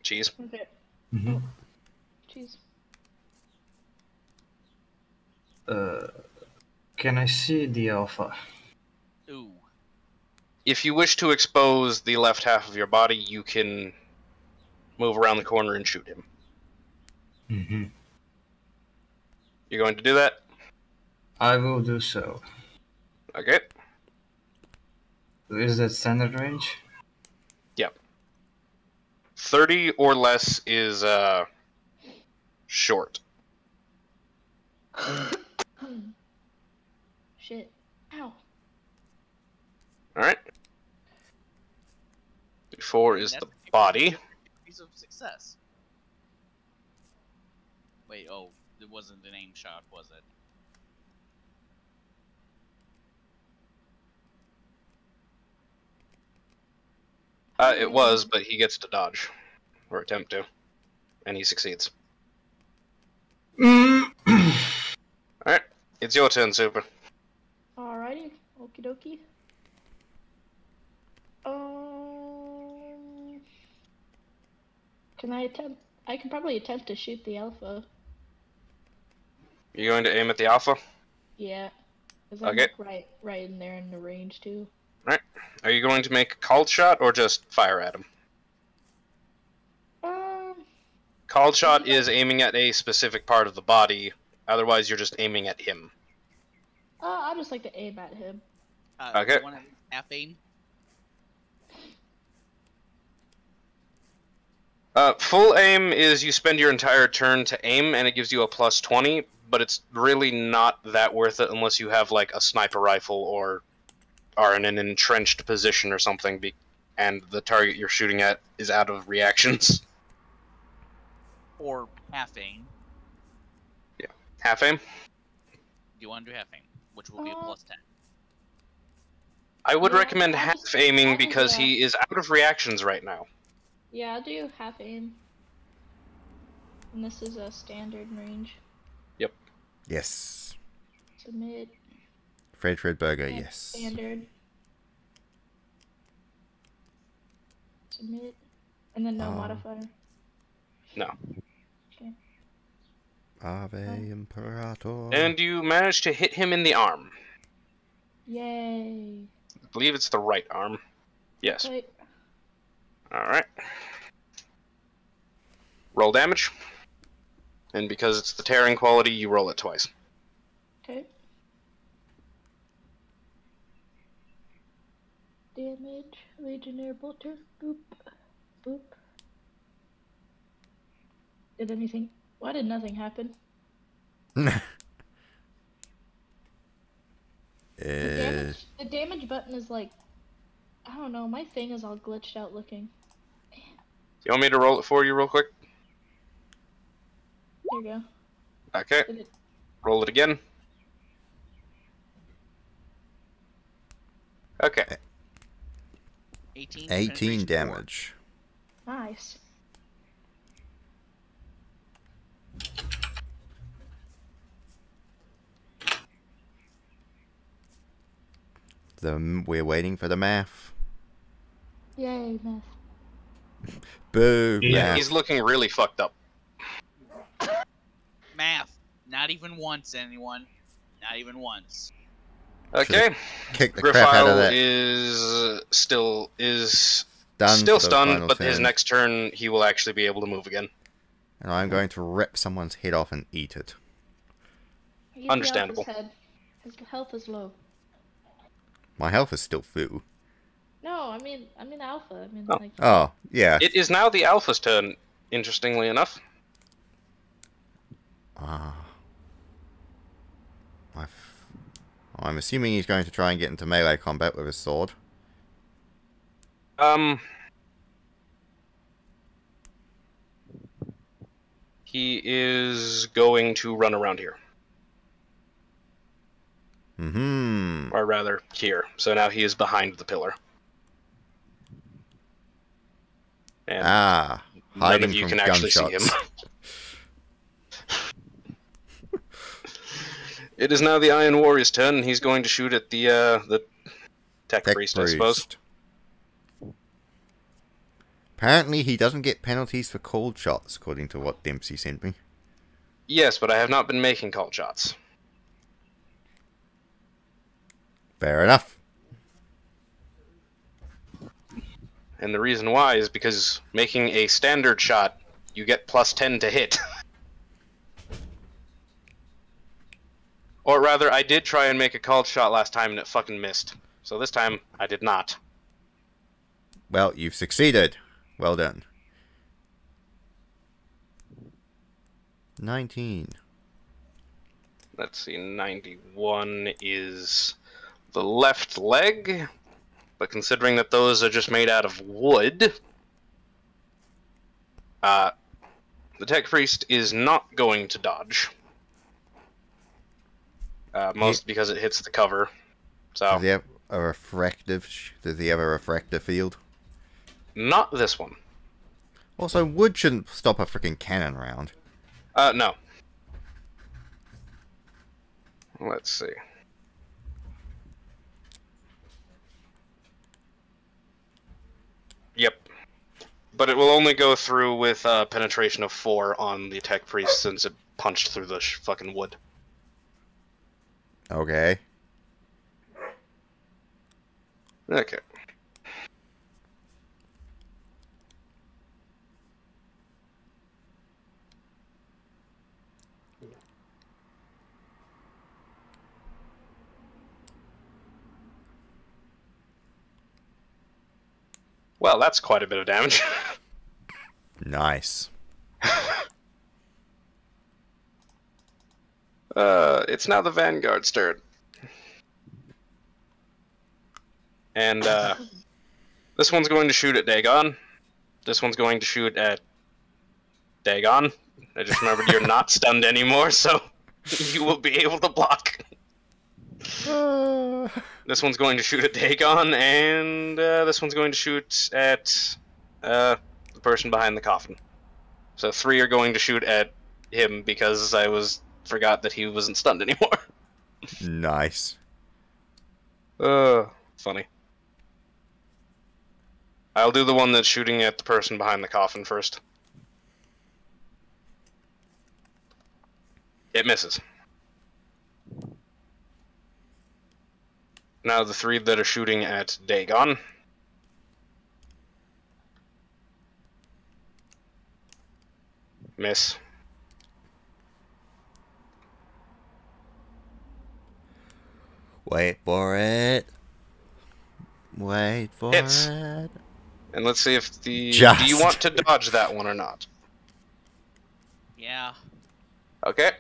Cheese. Okay. Mm-hmm. Jeez. Can I see the alpha? Ooh. If you wish to expose the left half of your body, you can move around the corner and shoot him. Mm-hmm. You're going to do that? I will do so. Okay. Is that standard range? Yep. 30 or less is short. Shit. Ow. Alright. 4 is That's the body. Piece of success. Wait, oh, it wasn't an aim shot, was it? It was, but he gets to dodge. Or attempt to. And he succeeds. Alright. It's your turn, Super. Alrighty. Okie dokie. Can I attempt? I can probably attempt to shoot the alpha. You're going to aim at the alpha? Yeah. Cause I'm Okay. like right in there in the range too. Alright. Are you going to make a called shot or just fire at him? Called shot is aiming at a specific part of the body. Otherwise, you're just aiming at him. I just like to aim at him. Okay. You want to half aim? Full aim is you spend your entire turn to aim, and it gives you a plus 20, but it's really not that worth it unless you have, like, a sniper rifle or are in an entrenched position or something, and the target you're shooting at is out of reactions. Or half aim? Yeah. Half aim? Do you want to do half aim? Which will be a plus 10. I would Yeah, recommend I'll half just- aiming I'll do because that. he is out of reactions right now. Yeah, I'll do half aim. And this is a standard range. Yes. Submit. Fred Burger, Yeah, yes. Standard. Submit. And then no modifier. No. Okay. Ave Imperator. And you manage to hit him in the arm. Yay. I believe it's the right arm. Yes. Okay. Alright. Roll damage. And because it's the tearing quality, you roll it twice. Okay. Damage. Legionnaire bolter. Boop. Boop. Did anything? Why did nothing happen? The damage button is like, I don't know, my thing is all glitched out looking. You want me to roll it for you real quick? There you go. Okay. Did it? Roll it again. Okay. 18. 18 penetration damage. Nice. We're waiting for the math. Yay, math. Boo, Yeah. math. He's looking really fucked up. 4. Math. Not even once, anyone. Not even once. Okay. Kick the crap out of Griffile that. is still Stunned for the stunned, final but his turn. next turn he will actually be able to move again. And I'm going to rip someone's head off and eat it. Eat the Understandable. alpha's head. His health is low. My health is still full. No, I mean alpha. I mean Oh. like. Oh, yeah. It is now the Alpha's turn, interestingly enough. I'm assuming he's going to try and get into melee combat with his sword. He is going to run around here. Mm-hmm. Or rather, here. So now he is behind the pillar. And none Hiding of you from can actually see him. gunshots. It is now the Iron Warrior's turn, and he's going to shoot at the Tech Priest, I suppose. Apparently he doesn't get penalties for cold shots, according to what Dempsey sent me. Yes, but I have not been making call shots. Fair enough. And the reason why is because making a standard shot, you get +10 to hit. Or rather, I did try and make a called shot last time and it fucking missed. So this time, I did not. Well, you've succeeded. Well done. 19. Let's see, 91 is the left leg. But considering that those are just made out of wood, the Tech Priest is not going to dodge. Most because it hits the cover. So Does he have a refractive? Does he have a refractor field? not this one. Also, wood shouldn't stop a freaking cannon round. No. Let's see. Yep. But it will only go through with penetration of 4 on the Tech Priest since it punched through the fucking wood. Okay. Okay. Well, that's quite a bit of damage. Nice. It's now the Vanguard's turn. And, this one's going to shoot at Dagon. This one's going to shoot at Dagon. I just remembered you're not stunned anymore, so you will be able to block. This one's going to shoot at Dagon, and this one's going to shoot at the person behind the coffin. So 3 are going to shoot at him because I forgot that he wasn't stunned anymore. Nice. Funny. I'll do the one that's shooting at the person behind the coffin first. It misses. Now the 3 that are shooting at Dagon. Miss. Wait for it. Wait for Hits. it. And let's see if the... Just. Do you want to dodge that one or not? Yeah. Okay.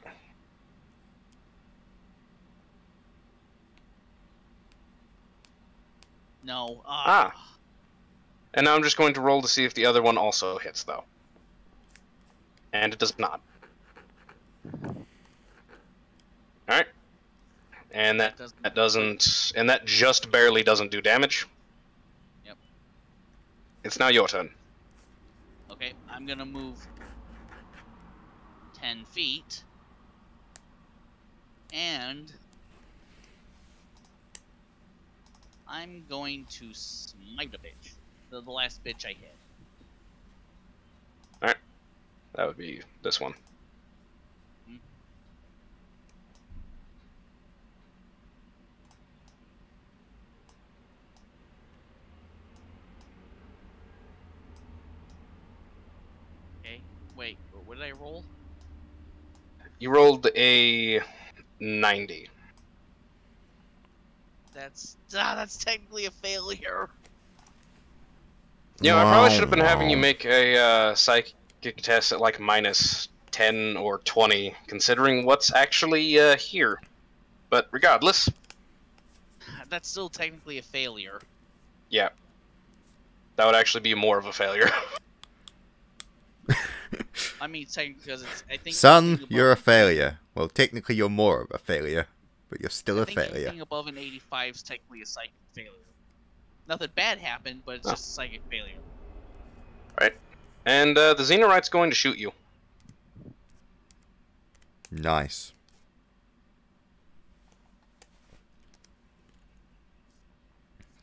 No. Ah. And now I'm just going to roll to see if the other one also hits, though. And it does not. Alright. And that doesn't, and that just barely doesn't do damage. Yep. It's now your turn. Okay, I'm gonna move 10 feet. And I'm going to smite a bitch. The last bitch I hit. Alright. That would be this one. Okay, wait, what did I roll? You rolled a 90. That's technically a failure. Yeah, I probably should have been having you make a psychic test at like minus 10 or 20, considering what's actually here. But regardless. That's still technically a failure. Yeah. That would actually be more of a failure. I mean, technically, because it's, I think... Son, you're a failure. Well, technically you're more of a failure, but you're still a a failure. Anything above an 85 is technically a psychic failure. Nothing bad happened, but it's just a psychic failure. Right. And the Xenorite's going to shoot you. Nice.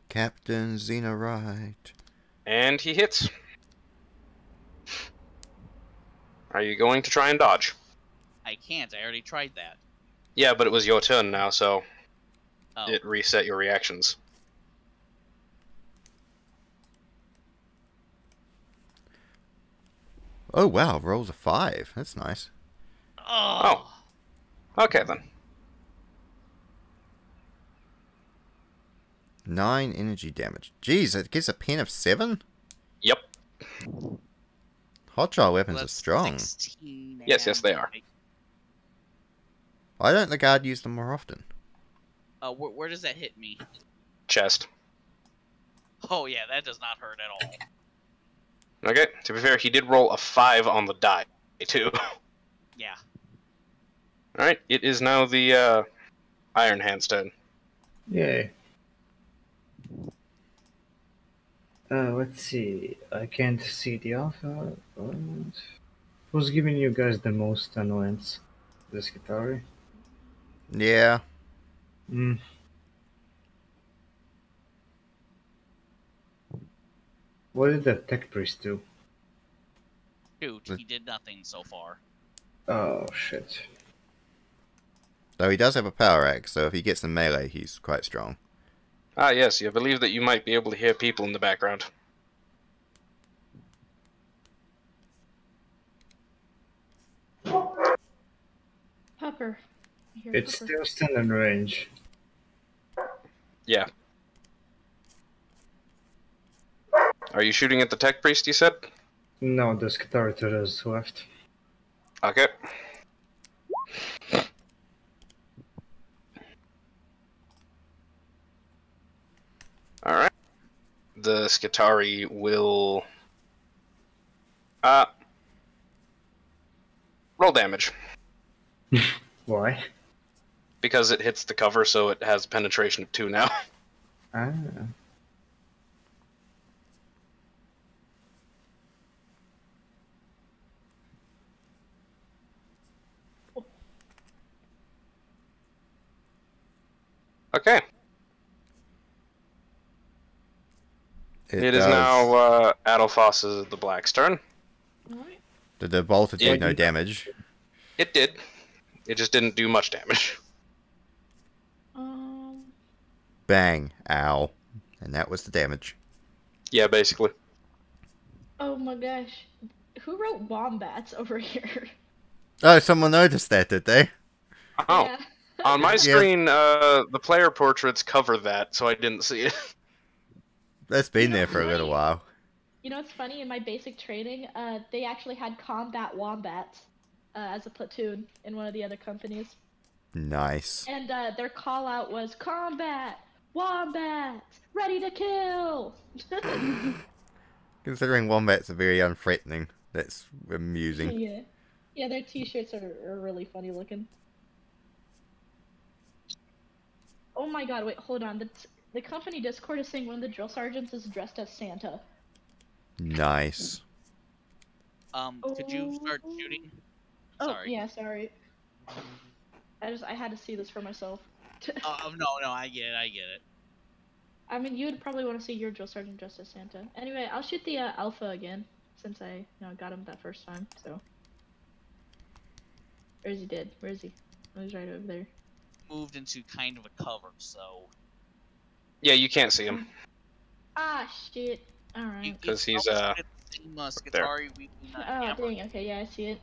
Captain Xenorite. And he hits. Are you going to try and dodge? I can't, I already tried that. Yeah, but it was your turn now, so Oh. it reset your reactions. Oh wow, rolls a 5. That's nice. Oh. Okay then. 9 energy damage. Jeez, it gets a pen of 7? Yep. Hotshot weapons Well, are strong. 16 Yes, they are. Why don't the guard use them more often? Where does that hit me? Chest. Oh yeah, that does not hurt at all. Okay, to be fair, he did roll a 5 on the die, too. Yeah. Alright, it is now the Iron Hand's turn. Yay. Let's see. I can't see the alpha. Who's giving you guys the most annoyance? This guitar? Yeah. Mm. What did the tech priest do? Shoot, he did nothing so far. Oh shit. Though he does have a power axe, so if he gets in melee, he's quite strong. Ah, yes, you believe that you might be able to hear people in the background. Pepper. It's still standing range. Yeah. Are you shooting at the tech priest, you said? No, the guitar to the left. Okay. Alright. The Skitari will... roll damage. Why? Because it hits the cover, so it has penetration of 2 now. Ah. Okay. It is does. now Adelphos' the Black's turn. Alright. Did the bolter do Yeah. no damage? It did. It just didn't do much damage. Bang. Ow. And that was the damage. Yeah, basically. Oh my gosh. Who wrote wombats over here? Oh, someone noticed that, did they? Oh. Yeah. On my screen, the player portraits cover that, so I didn't see it. That's been You there know, for a little while. You know what's funny? In my basic training, they actually had combat wombats as a platoon in one of the other companies. Nice. And their call out was combat wombats ready to kill. Considering wombats are very unthreatening, that's amusing. Yeah. Yeah, their t-shirts are really funny looking. Oh my god, wait, hold on. The company Discord is saying one of the drill sergeants is dressed as Santa. Nice. Could you start shooting? Oh, Sorry. yeah, sorry. I had to see this for myself. No, I get it. I mean, you'd probably want to see your drill sergeant dressed as Santa. Anyway, I'll shoot the alpha again, since I, got him that first time, so. Or is he dead? Where is he? Oh, he's right over there. Moved into kind of a cover, so. Yeah, you can't see him. Ah, shit. Alright. Because he's, Skitari, oh, dang, okay, yeah, I see it.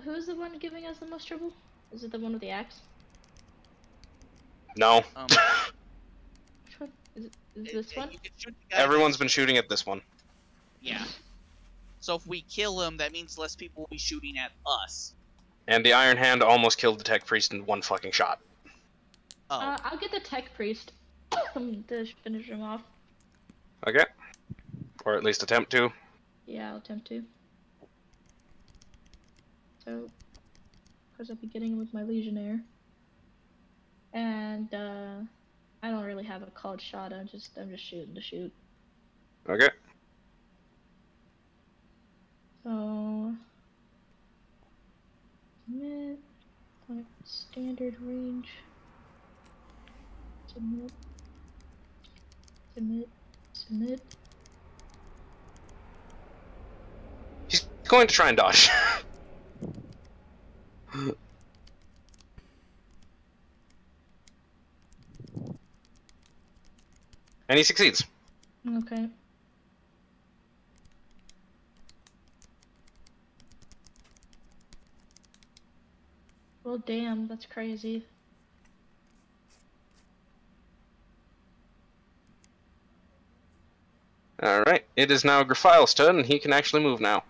Who's the one giving us the most trouble? Is it the one with the axe? No. Which one? Is this one? Everyone's been shooting at this one. Yeah. So if we kill him, that means less people will be shooting at us. And the Iron Hand almost killed the Tech Priest in one fucking shot. Oh. I'll get the Tech Priest to finish him off. Okay. Or at least attempt to. Yeah, I'll attempt to. So, of course I'll be getting him with my Legionnaire. And, I don't really have a called shot, I'm just shooting to shoot. Okay. So... Submit, like standard range. Submit. Submit. Submit. He's going to try and dodge. And he succeeds. Okay. Well, damn, that's crazy. Alright, it is now Graphile's turn, and he can actually move now.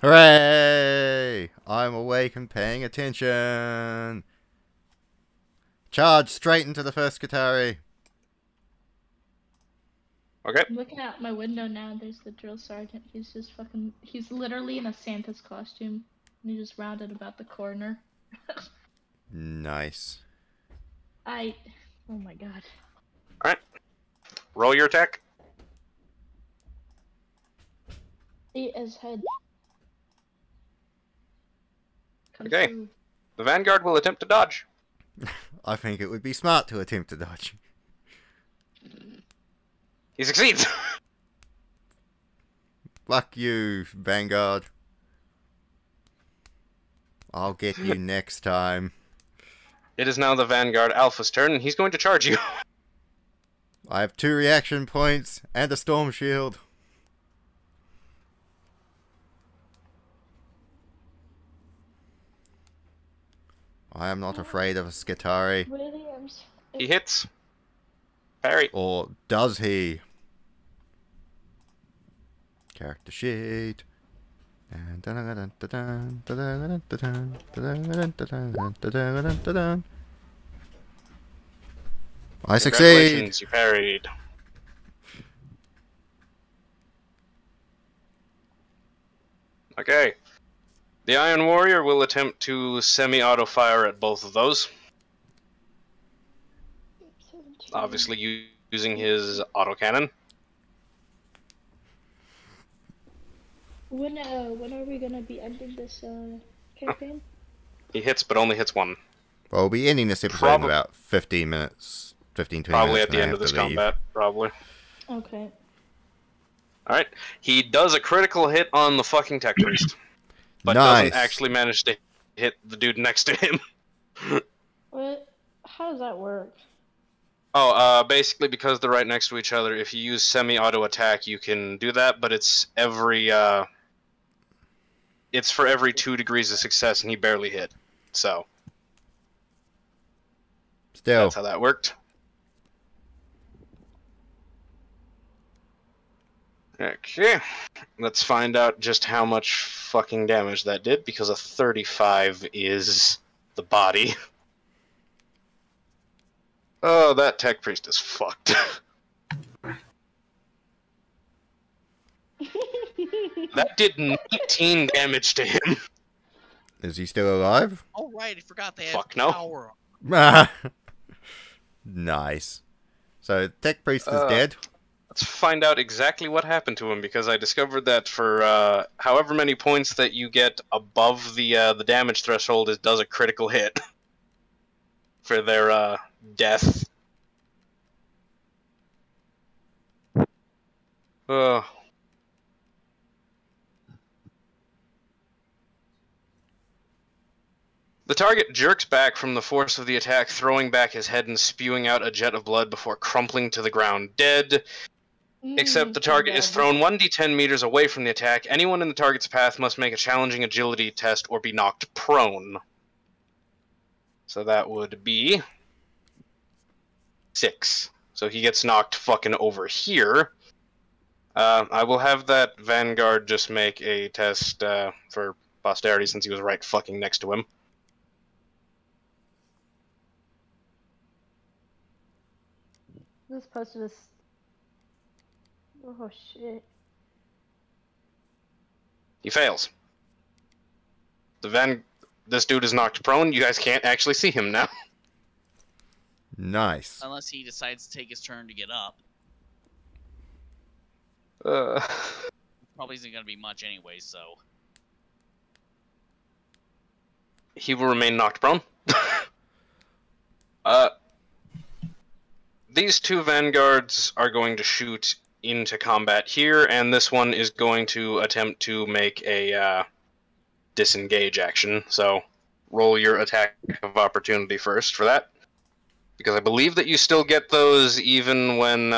Hooray! I'm awake and paying attention. Charge straight into the first Skitari. Okay. I'm looking out my window now, and there's the drill sergeant. He's just fucking... He's literally in a Santa's costume. And he just rounded about the corner. Nice. Oh my god. Alright. Roll your attack. 8 as head. Okay. The Vanguard will attempt to dodge. I think it would be smart to attempt to dodge. He succeeds. Fuck you, Vanguard. I'll get you next time. It is now the Vanguard Alpha's turn, and he's going to charge you. I have 2 reaction points and a storm shield. I am not afraid of a Skitari. Williams. He hits. Parry. Or does he? Character sheet. I succeed. Congratulations, you parried. Okay. The Iron Warrior will attempt to semi-auto fire at both of those. 17. Obviously using his autocannon. When are we gonna be ending this campaign? He hits, but only hits one. Well, we'll be ending this episode in about 15 minutes. 15, 20 Probably minutes. at the end of this combat, probably. Okay. Alright. He does a critical hit on the fucking Tech Priest. But Nice. doesn't actually manage to hit the dude next to him. What? How does that work? Oh, basically because they're right next to each other, if you use semi-auto attack, you can do that, but it's it's for every 2 degrees of success, and he barely hit. So, Still. that's how that worked. Okay, let's find out just how much fucking damage that did, because a 35 is the body. Oh, that Tech Priest is fucked. That did 19 damage to him. Is he still alive? Oh right, I forgot they had Fuck no. power. Nice. So, Tech Priest is dead. Let's find out exactly what happened to him, because I discovered that for however many points that you get above the damage threshold, it does a critical hit for their death. The target jerks back from the force of the attack, throwing back his head and spewing out a jet of blood before crumpling to the ground dead. Except the target is thrown 1d10 meters away from the attack. Anyone in the target's path must make a challenging agility test or be knocked prone. So that would be 6. So he gets knocked fucking over here. I will have that Vanguard just make a test for posterity, since he was right fucking next to him. This supposed to just... Oh shit. He fails. This dude is knocked prone. You guys can't actually see him now. Nice. Unless he decides to take his turn to get up. Probably isn't going to be much anyway, so... He will remain knocked prone. These two Vanguards are going to shoot into combat here, and this one is going to attempt to make a disengage action. So roll your attack of opportunity first for that, because I believe that you still get those even when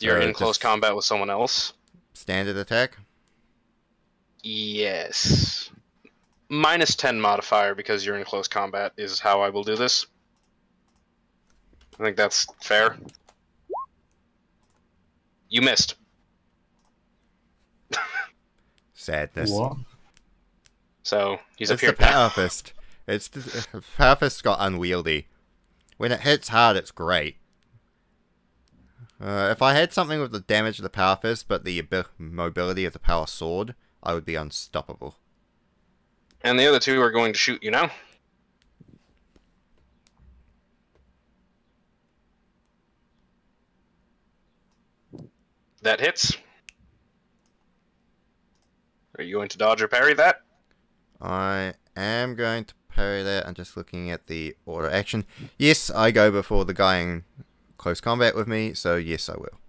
you're in close combat with someone else. Standard attack? Yes. -10 modifier because you're in close combat is how I will do this. I think that's fair. You missed. Sadness. What? So he's up It's here. the Power Fist. Power Fist got unwieldy. When it hits hard, it's great. If I had something with the damage of the Power Fist, but the mobility of the Power Sword, I would be unstoppable. And the other two are going to shoot you now. That hits. Are you going to dodge or parry that? I am going to parry that. I'm just looking at the order action. Yes, I go before the guy in close combat with me, so yes, I will.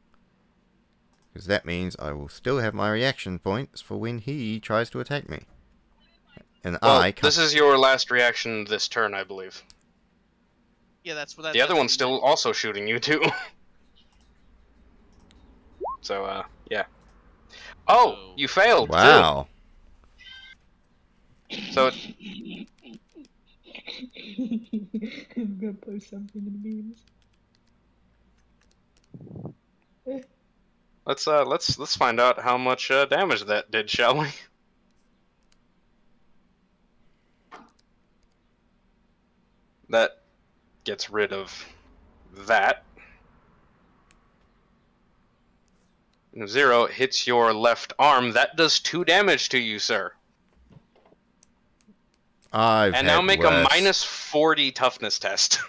Because that means I will still have my reaction points for when he tries to attack me. And well, this is your last reaction this turn, I believe. Yeah, that's what that. The other one's still also shooting you too. So, yeah. Oh, you failed. Wow. Too. So. I'm gonna post something in memes. Let's find out how much damage that did, shall we? That gets rid of that. 0 hits your left arm. That does 2 damage to you, sir. And now make a -40 toughness test.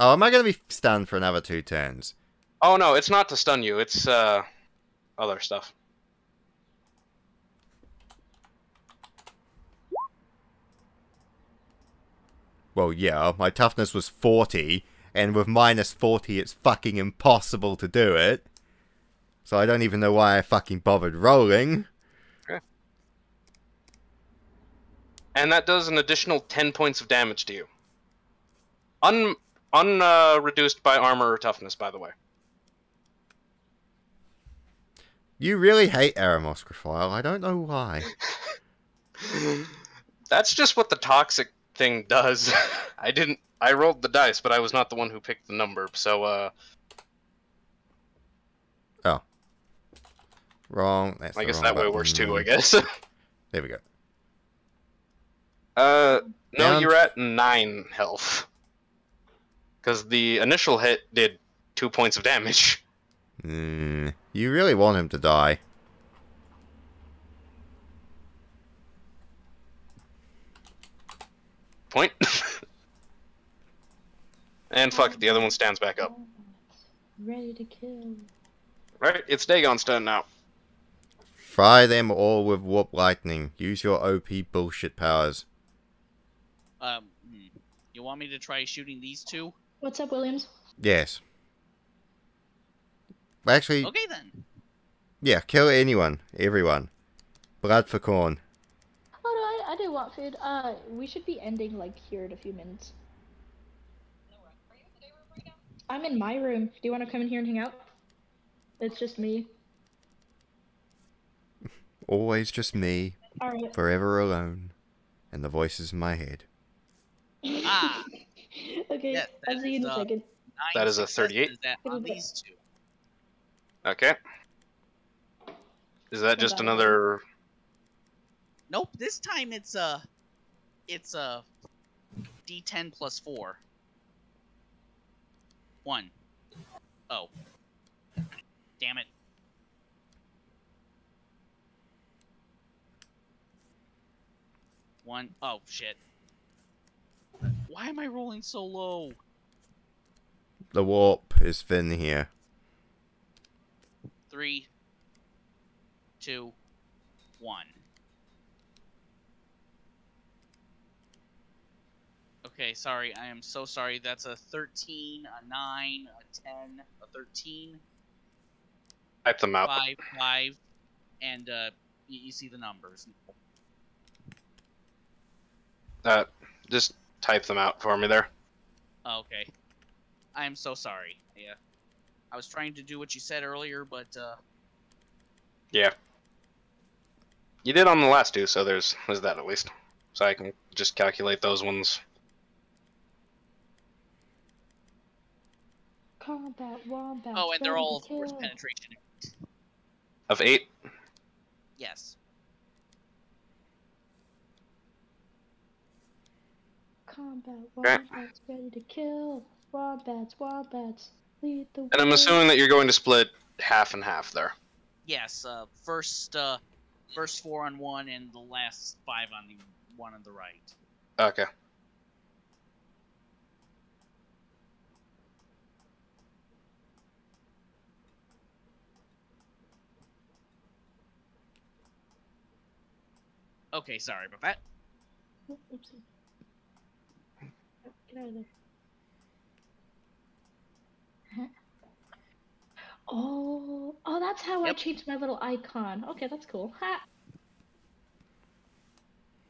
Oh, am I going to be stunned for another 2 turns? Oh no, it's not to stun you. It's other stuff. Well, yeah, my toughness was 40, and with -40, it's fucking impossible to do it. So I don't even know why I fucking bothered rolling. Okay. And that does an additional 10 points of damage to you. Reduced by armor or toughness, by the way. You really hate Aramoscrophile. I don't know why. That's just what the toxic thing does. I rolled the dice, but I was not the one who picked the number, so, Oh. Wrong. That's I guess wrong that way button. works too, I guess. There we go. No, Down. you're at 9 health. Because the initial hit did 2 points of damage. You really want him to die. Point. And fuck it, the other one stands back up. Ready to kill. Right, it's Dagon's turn now. Fry them all with warp lightning. Use your OP bullshit powers. You want me to try shooting these two? What's up, Williams? Yes. Actually, Okay then. yeah, kill anyone, everyone. Blood for corn. Oh no, I do want food. We should be ending like here in a few minutes. I'm in my room. Do you want to come in here and hang out? It's just me. Always just me, Alright. forever alone, and the voices in my head. Ah. Okay, Yeah, I'll see you in a second. 9 That is a 38. successes on these two. Okay. Is that just another... Nope. This time it's a D10 plus 4. 1. Oh. Damn it. One. Oh shit. Why am I rolling so low? The warp is thin here. 3, 2, 1. Okay, sorry. I am so sorry. That's a 13, a 9, a 10, a 13, Type them out. 5, 5, and you see the numbers. Just type them out for me there. Okay. I am so sorry. Yeah. I was trying to do what you said earlier, but Yeah. You did on the last two, so there's that at least. So I can just calculate those ones. Combat wombat. oh, and they're all force penetration. Of 8? Yes. Combat wombats ready to kill. Wombats, lead the way. And I'm assuming that you're going to split half and half there. Yes. First 4 on one, and the last 5 on the one on the right. Okay. Okay, sorry about that. Oh, oopsie. Oh, get out of there. Oh, that's how I Yep. changed my little icon. Okay, that's cool. Ha!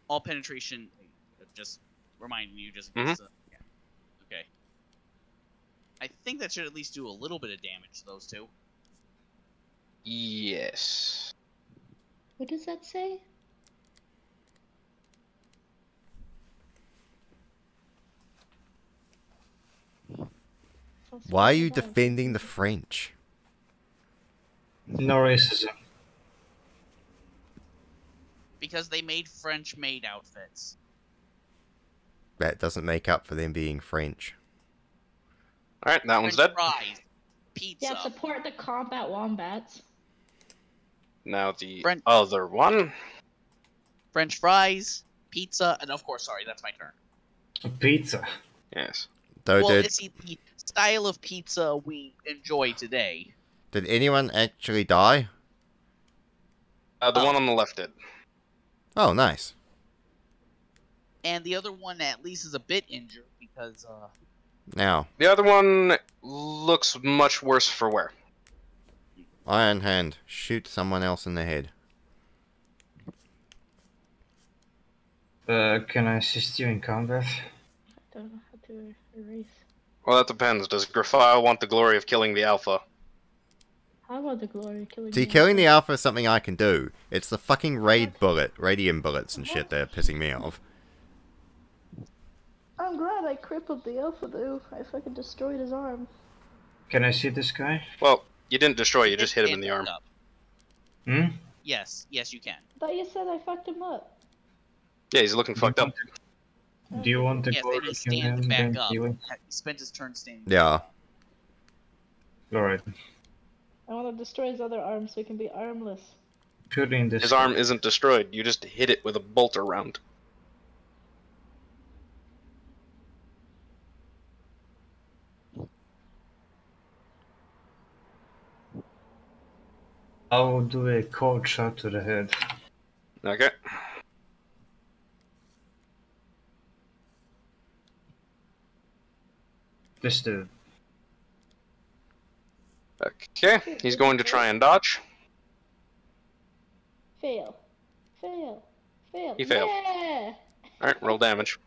All penetration. Just reminding you, just in case, yeah. Okay. I think that should at least do a little bit of damage to those two. Yes. What does that say? Why are you defending the French? No racism. Because they made French-made outfits. That doesn't make up for them being French. Alright, that one's French dead. fries, pizza. Yeah, support the combat wombats. Now the French- other one. French fries, pizza, and of course, sorry, that's my turn. A pizza. Yes. Though Well, did it's the style of pizza we enjoy today. anyone actually die? The one on the left did. Oh, nice. And the other one at least is a bit injured because, Now, The other one looks much worse for wear. Iron Hand, shoot someone else in the head. Can I assist you in combat? I don't know how to erase. Well, that depends. Does Graphile want the glory of killing the Alpha? I want the glory of killing. See, killing the Alpha is something I can do. It's the fucking Radium bullets and shit that are pissing me off. I'm glad I crippled the alpha though. I fucking destroyed his arm. Can I see this guy? Well, you didn't destroy, you just hit him in the arm. Up. Hmm? Yes, you can. I thought you said I fucked him up. Yeah, he's looking fucked up. Do you want to Yes, go they to just kill stand him? back Then up. kill him? He spent his turn standing. Yeah. Alright. I want to destroy his other arm so he can be armless. Put in this. His arm isn't destroyed, you just hit it with a bolter round. I will do a cold shot to the head. Okay. Just do. Okay. He's going to try and dodge. Fail. Fail. Fail. He failed. Yeah! Alright, roll damage.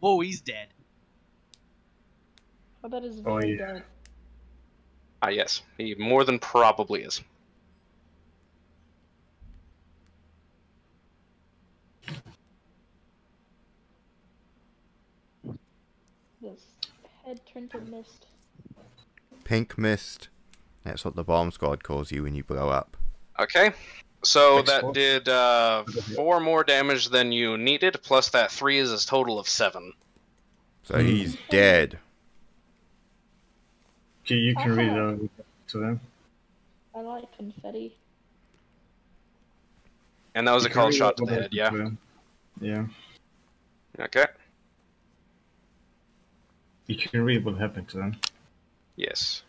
Oh, he's dead. I bet it's Oh, very yeah. dead. Ah, yes. He more than probably is. This head turned to mist. Pink mist. That's what the bomb squad calls you when you blow up. Okay. So Explode. that did 4 more damage than you needed, plus that 3 is a total of 7. So he's dead. You can read it to them. I like confetti. And that was a You can called read shot to what the head, happened yeah? to them. Yeah. Okay. You can read what happened to them. Yes.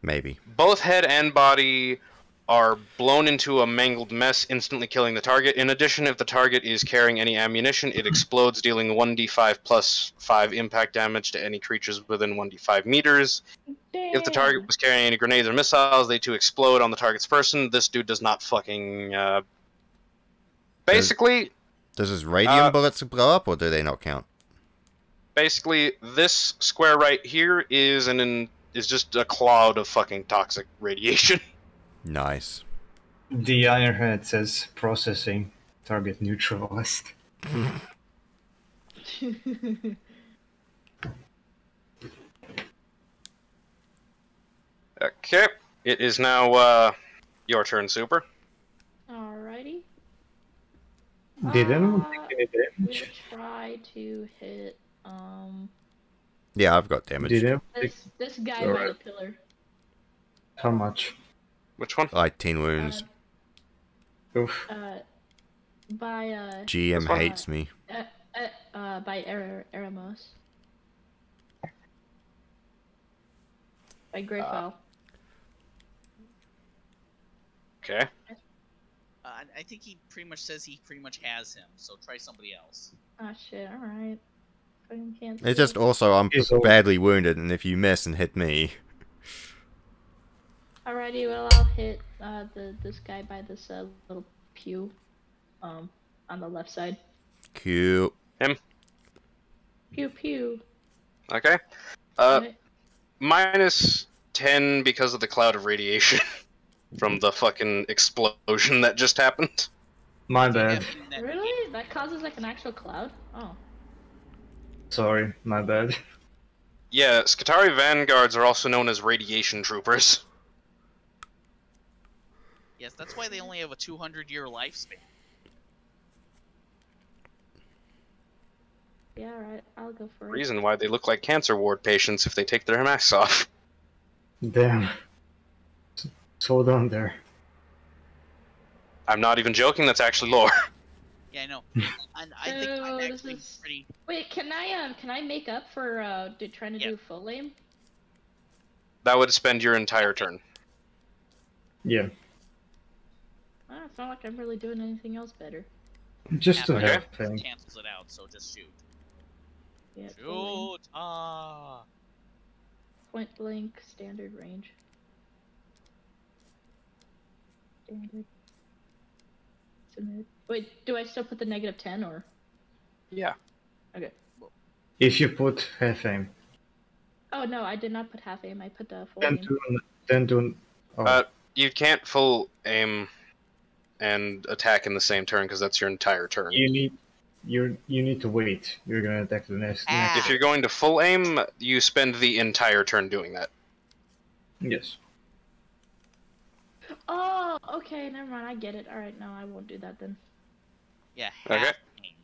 Maybe. Both head and body are blown into a mangled mess, instantly killing the target. In addition, if the target is carrying any ammunition, it explodes, dealing 1d5 plus 5 impact damage to any creatures within 1d5 meters. Damn! If the target was carrying any grenades or missiles, they too explode on the target's person. This dude does not fucking... Basically, Does his radium bullets blow up, or do they not count? basically, this square right here is is just a cloud of fucking toxic radiation. Nice. The iron head says processing. Target neutralized. Okay, it is now your turn, Super. Alrighty. Did anyone take any We'll damage? try to hit Yeah, I've got damage. Did anyone take... this guy by Alright. the pillar. How much? Which one? Like 10 wounds. Oof. By GM one? hates me. by Eremos. By Greyfell. Okay. I think he pretty much says he pretty much has him, so try somebody else. Ah shit, alright. Fucking can't It's see. just also I'm He's over. badly wounded, and if you miss and hit me, Alrighty, well I'll hit this guy by this little pew on the left side. cute. Him? Pew pew. Okay. Alright. Minus 10 because of the cloud of radiation from the fucking explosion that just happened. My bad. Really? That causes like an actual cloud? Oh. Sorry, my bad. Yeah, Skitarii Vanguards are also known as radiation troopers. Yes, that's why they only have a 200-year lifespan. Yeah, alright, I'll go for it. Reason why they look like cancer ward patients if they take their masks off. Damn. Hold on there. I'm not even joking, that's actually lore. Yeah, I know. And I think I'm this actually is- pretty... Wait, can I make up for trying to Yeah. do full aim? That would spend your entire turn. Yeah. It's not like I'm really doing anything else better. Just to Okay. have thing. cancels it out, so just shoot. Yeah, full aim. Shoot! Ah! Point blank, standard range. Standard. Submit. Wait, do I still put the -10 or? Yeah. Okay. If you put half aim, Oh no, I did not put half aim. I put full then aim. do. Oh, You can't full aim and attack in the same turn because that's your entire turn. you need to wait. You're gonna attack the next. Ah. If you're going to full aim, you spend the entire turn doing that. Yes. Oh, okay, never mind. I get it. All right, no, I won't do that then. Yeah, Okay. half aim.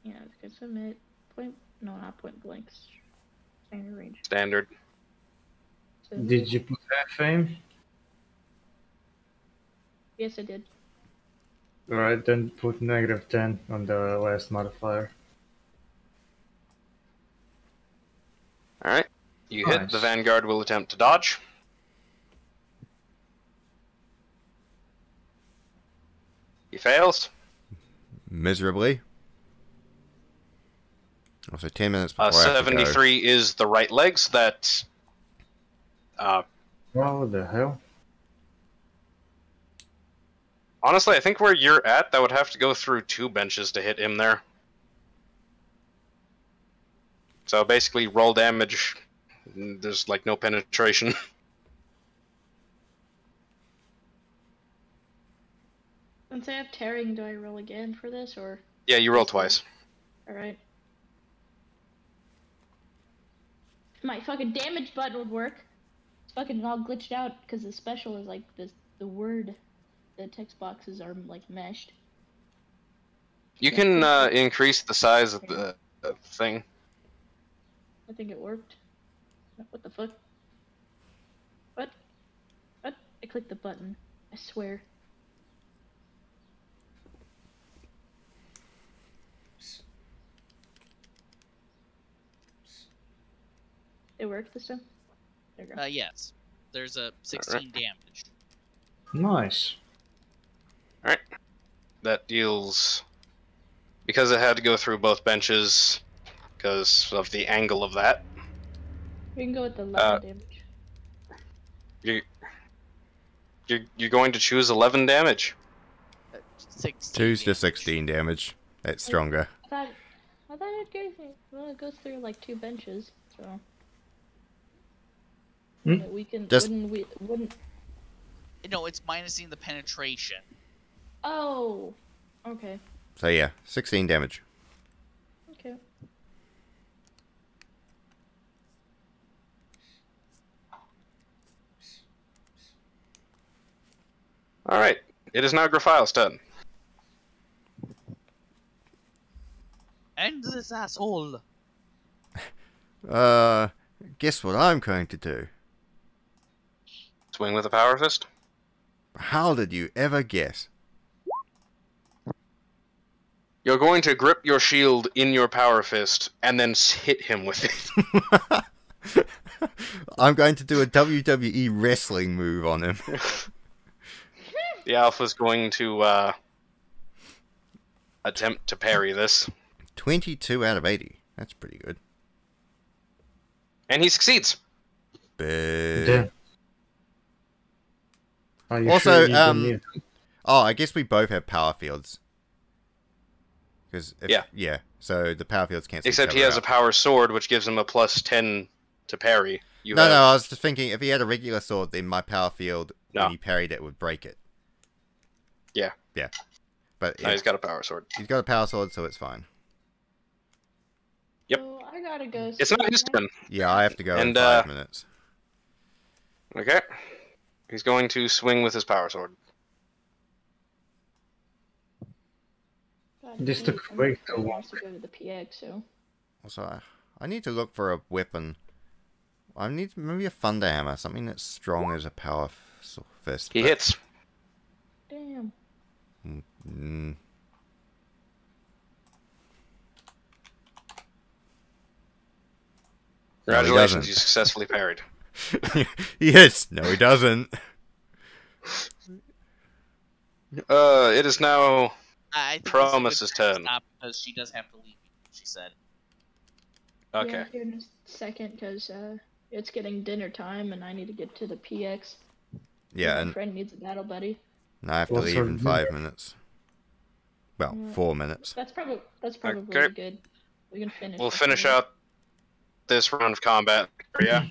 Yeah, it's good. Submit. Point. No, not point blank. Standard range. Standard. Submit. Did you put half aim? Yes, I did. Alright, then put -10 on the last modifier. Alright. You hit. Nice. The Vanguard will attempt to dodge. He fails. Miserably. Also, 10 minutes before I have to go. 73 is the right legs that... What the hell? honestly, I think where you're at, that would have to go through 2 benches to hit him there. So basically, roll damage. There's like no penetration. Since I have tearing, do I roll again for this, or? Yeah, you roll twice. Alright. My fucking damage button would work. It's fucking all glitched out because the special is like this. The word, the text boxes are like meshed. You can increase the size of the thing. I think it worked. What the fuck? What? What? I clicked the button. I swear. It worked this time? There you go. Yes. There's a 16 damage. Nice. Alright. That deals... because it had to go through both benches, because of the angle of that. We can go with the 11 damage. You're going to choose 11 damage. 16 Choose the damage. 16 damage. It's stronger. I thought it goes through like 2 benches, so... Hmm? We can... Just- wouldn't... No, it's minusing the penetration. Oh! Okay. So yeah, 16 damage. Okay. Alright. It is now Graphile's turn. End this asshole! Guess what I'm going to do? Swing with a power fist. How did you ever guess? You're going to grip your shield in your power fist and then hit him with it. I'm going to do a WWE wrestling move on him. The Alpha's going to attempt to parry this. 22 out of 80. That's pretty good. And he succeeds. Boo. Are you Also, sure you don't need... Oh, I guess we both have power fields. Because Yeah. So the power fields cancel. Except he has a power sword, which gives him a plus 10 to parry. No, I was just thinking if he had a regular sword, then my power field, No. when he parried it, would break it. Yeah. Yeah. But No, he's got a power sword. he's got a power sword, so it's fine. Yep. So I gotta go. It's not his turn. Yeah, I have to go in And, 5 minutes. Okay. He's going to swing with his power sword. This took way too long. Wants to go to the PX, so. Also, I need to look for a weapon. I need maybe a thunder hammer, something that's strong as a power fist. He but- hits. Damn. Mm. Congratulations, doesn't. you successfully parried. Yes. No, he doesn't. It is now I think Promise's it's a good turn. stop because she does have to leave, she said. Okay. Yeah, here in a second, because it's getting dinner time and I need to get to the PX. Yeah, My and friend needs a battle buddy. I have to What leave sort in of 5 minutes. Well, Yeah. 4 minutes. That's probably Okay. good. We can finish. We'll this finish one. out this round of combat. Yeah.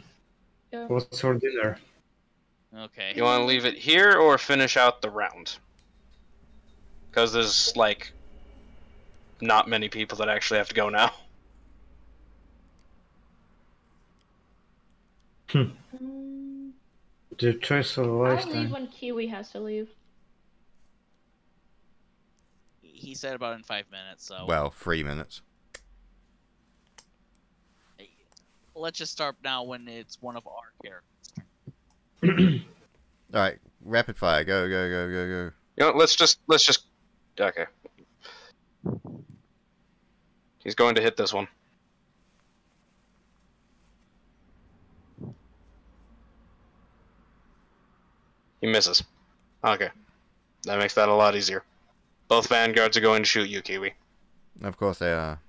Yeah. What's for dinner? Okay. You want to leave it here or finish out the round? Because there's, like, not many people that actually have to go now. Um, The choice of a I'll leave lifetime. when Kiwi has to leave. He said about in 5 minutes, so Well, 3 minutes. let's just start now when it's one of our characters. Alright, rapid fire. Go, go, go, go, go. You know, let's just. Okay. He's going to hit this one. He misses. Okay. That makes that a lot easier. Both vanguards are going to shoot you, Kiwi. Of course they are.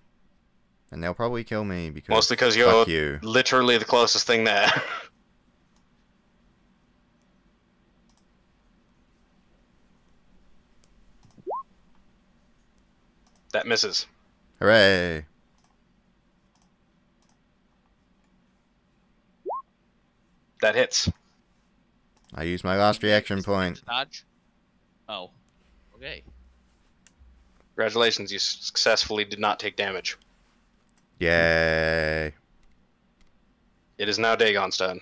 And they'll probably kill me because Mostly because fuck you're you. literally the closest thing there. That misses. Hooray! That hits. I used my last reaction point. Dodge. Oh. Okay. Congratulations, you successfully did not take damage. Yay! It is now Dagon's turn.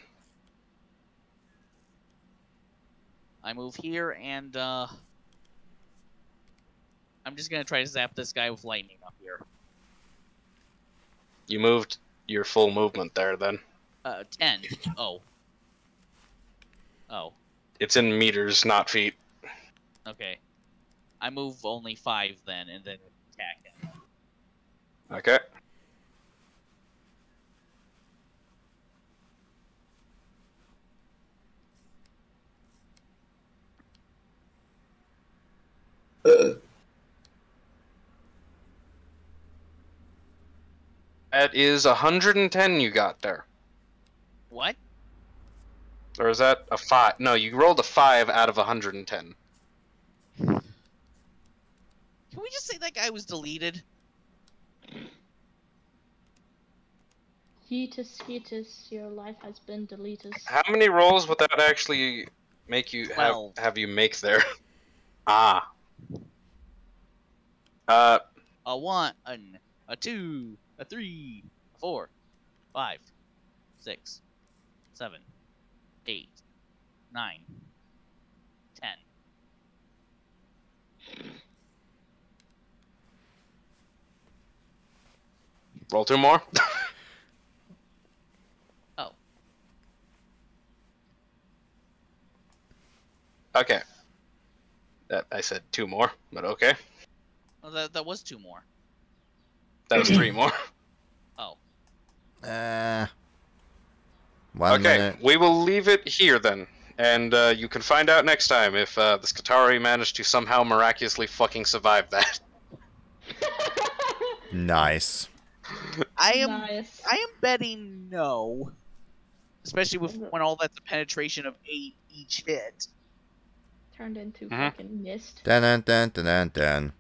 I move here and I'm just gonna try to zap this guy with lightning up here. You moved your full movement there, then. 10. Oh. Oh. It's in meters, not feet. Okay. I move only 5 then, and then attack him. Okay. That is 110 you got there. What? Or is that a 5? No, you rolled a 5 out of 110. Can we just say that guy was deleted? Yeetus, your life has been deleted. How many rolls would that actually make you have you make there? Ah. A 1, a 2, a 3, a 4, 5, 6, 7, 8, 9, 10. Roll 2 more. Oh. Okay. That I said 2 more, but okay. Well, that was 2 more. That was 3 more. Oh. 1 Okay, minute. we will leave it here then. And you can find out next time if the Skatari managed to somehow miraculously fucking survive that. Nice. I am Nice. I am betting no. Especially with when all that's a penetration of 8 each hit. Turned into Mhm. fucking mist. Dun dun dun dun dun dun.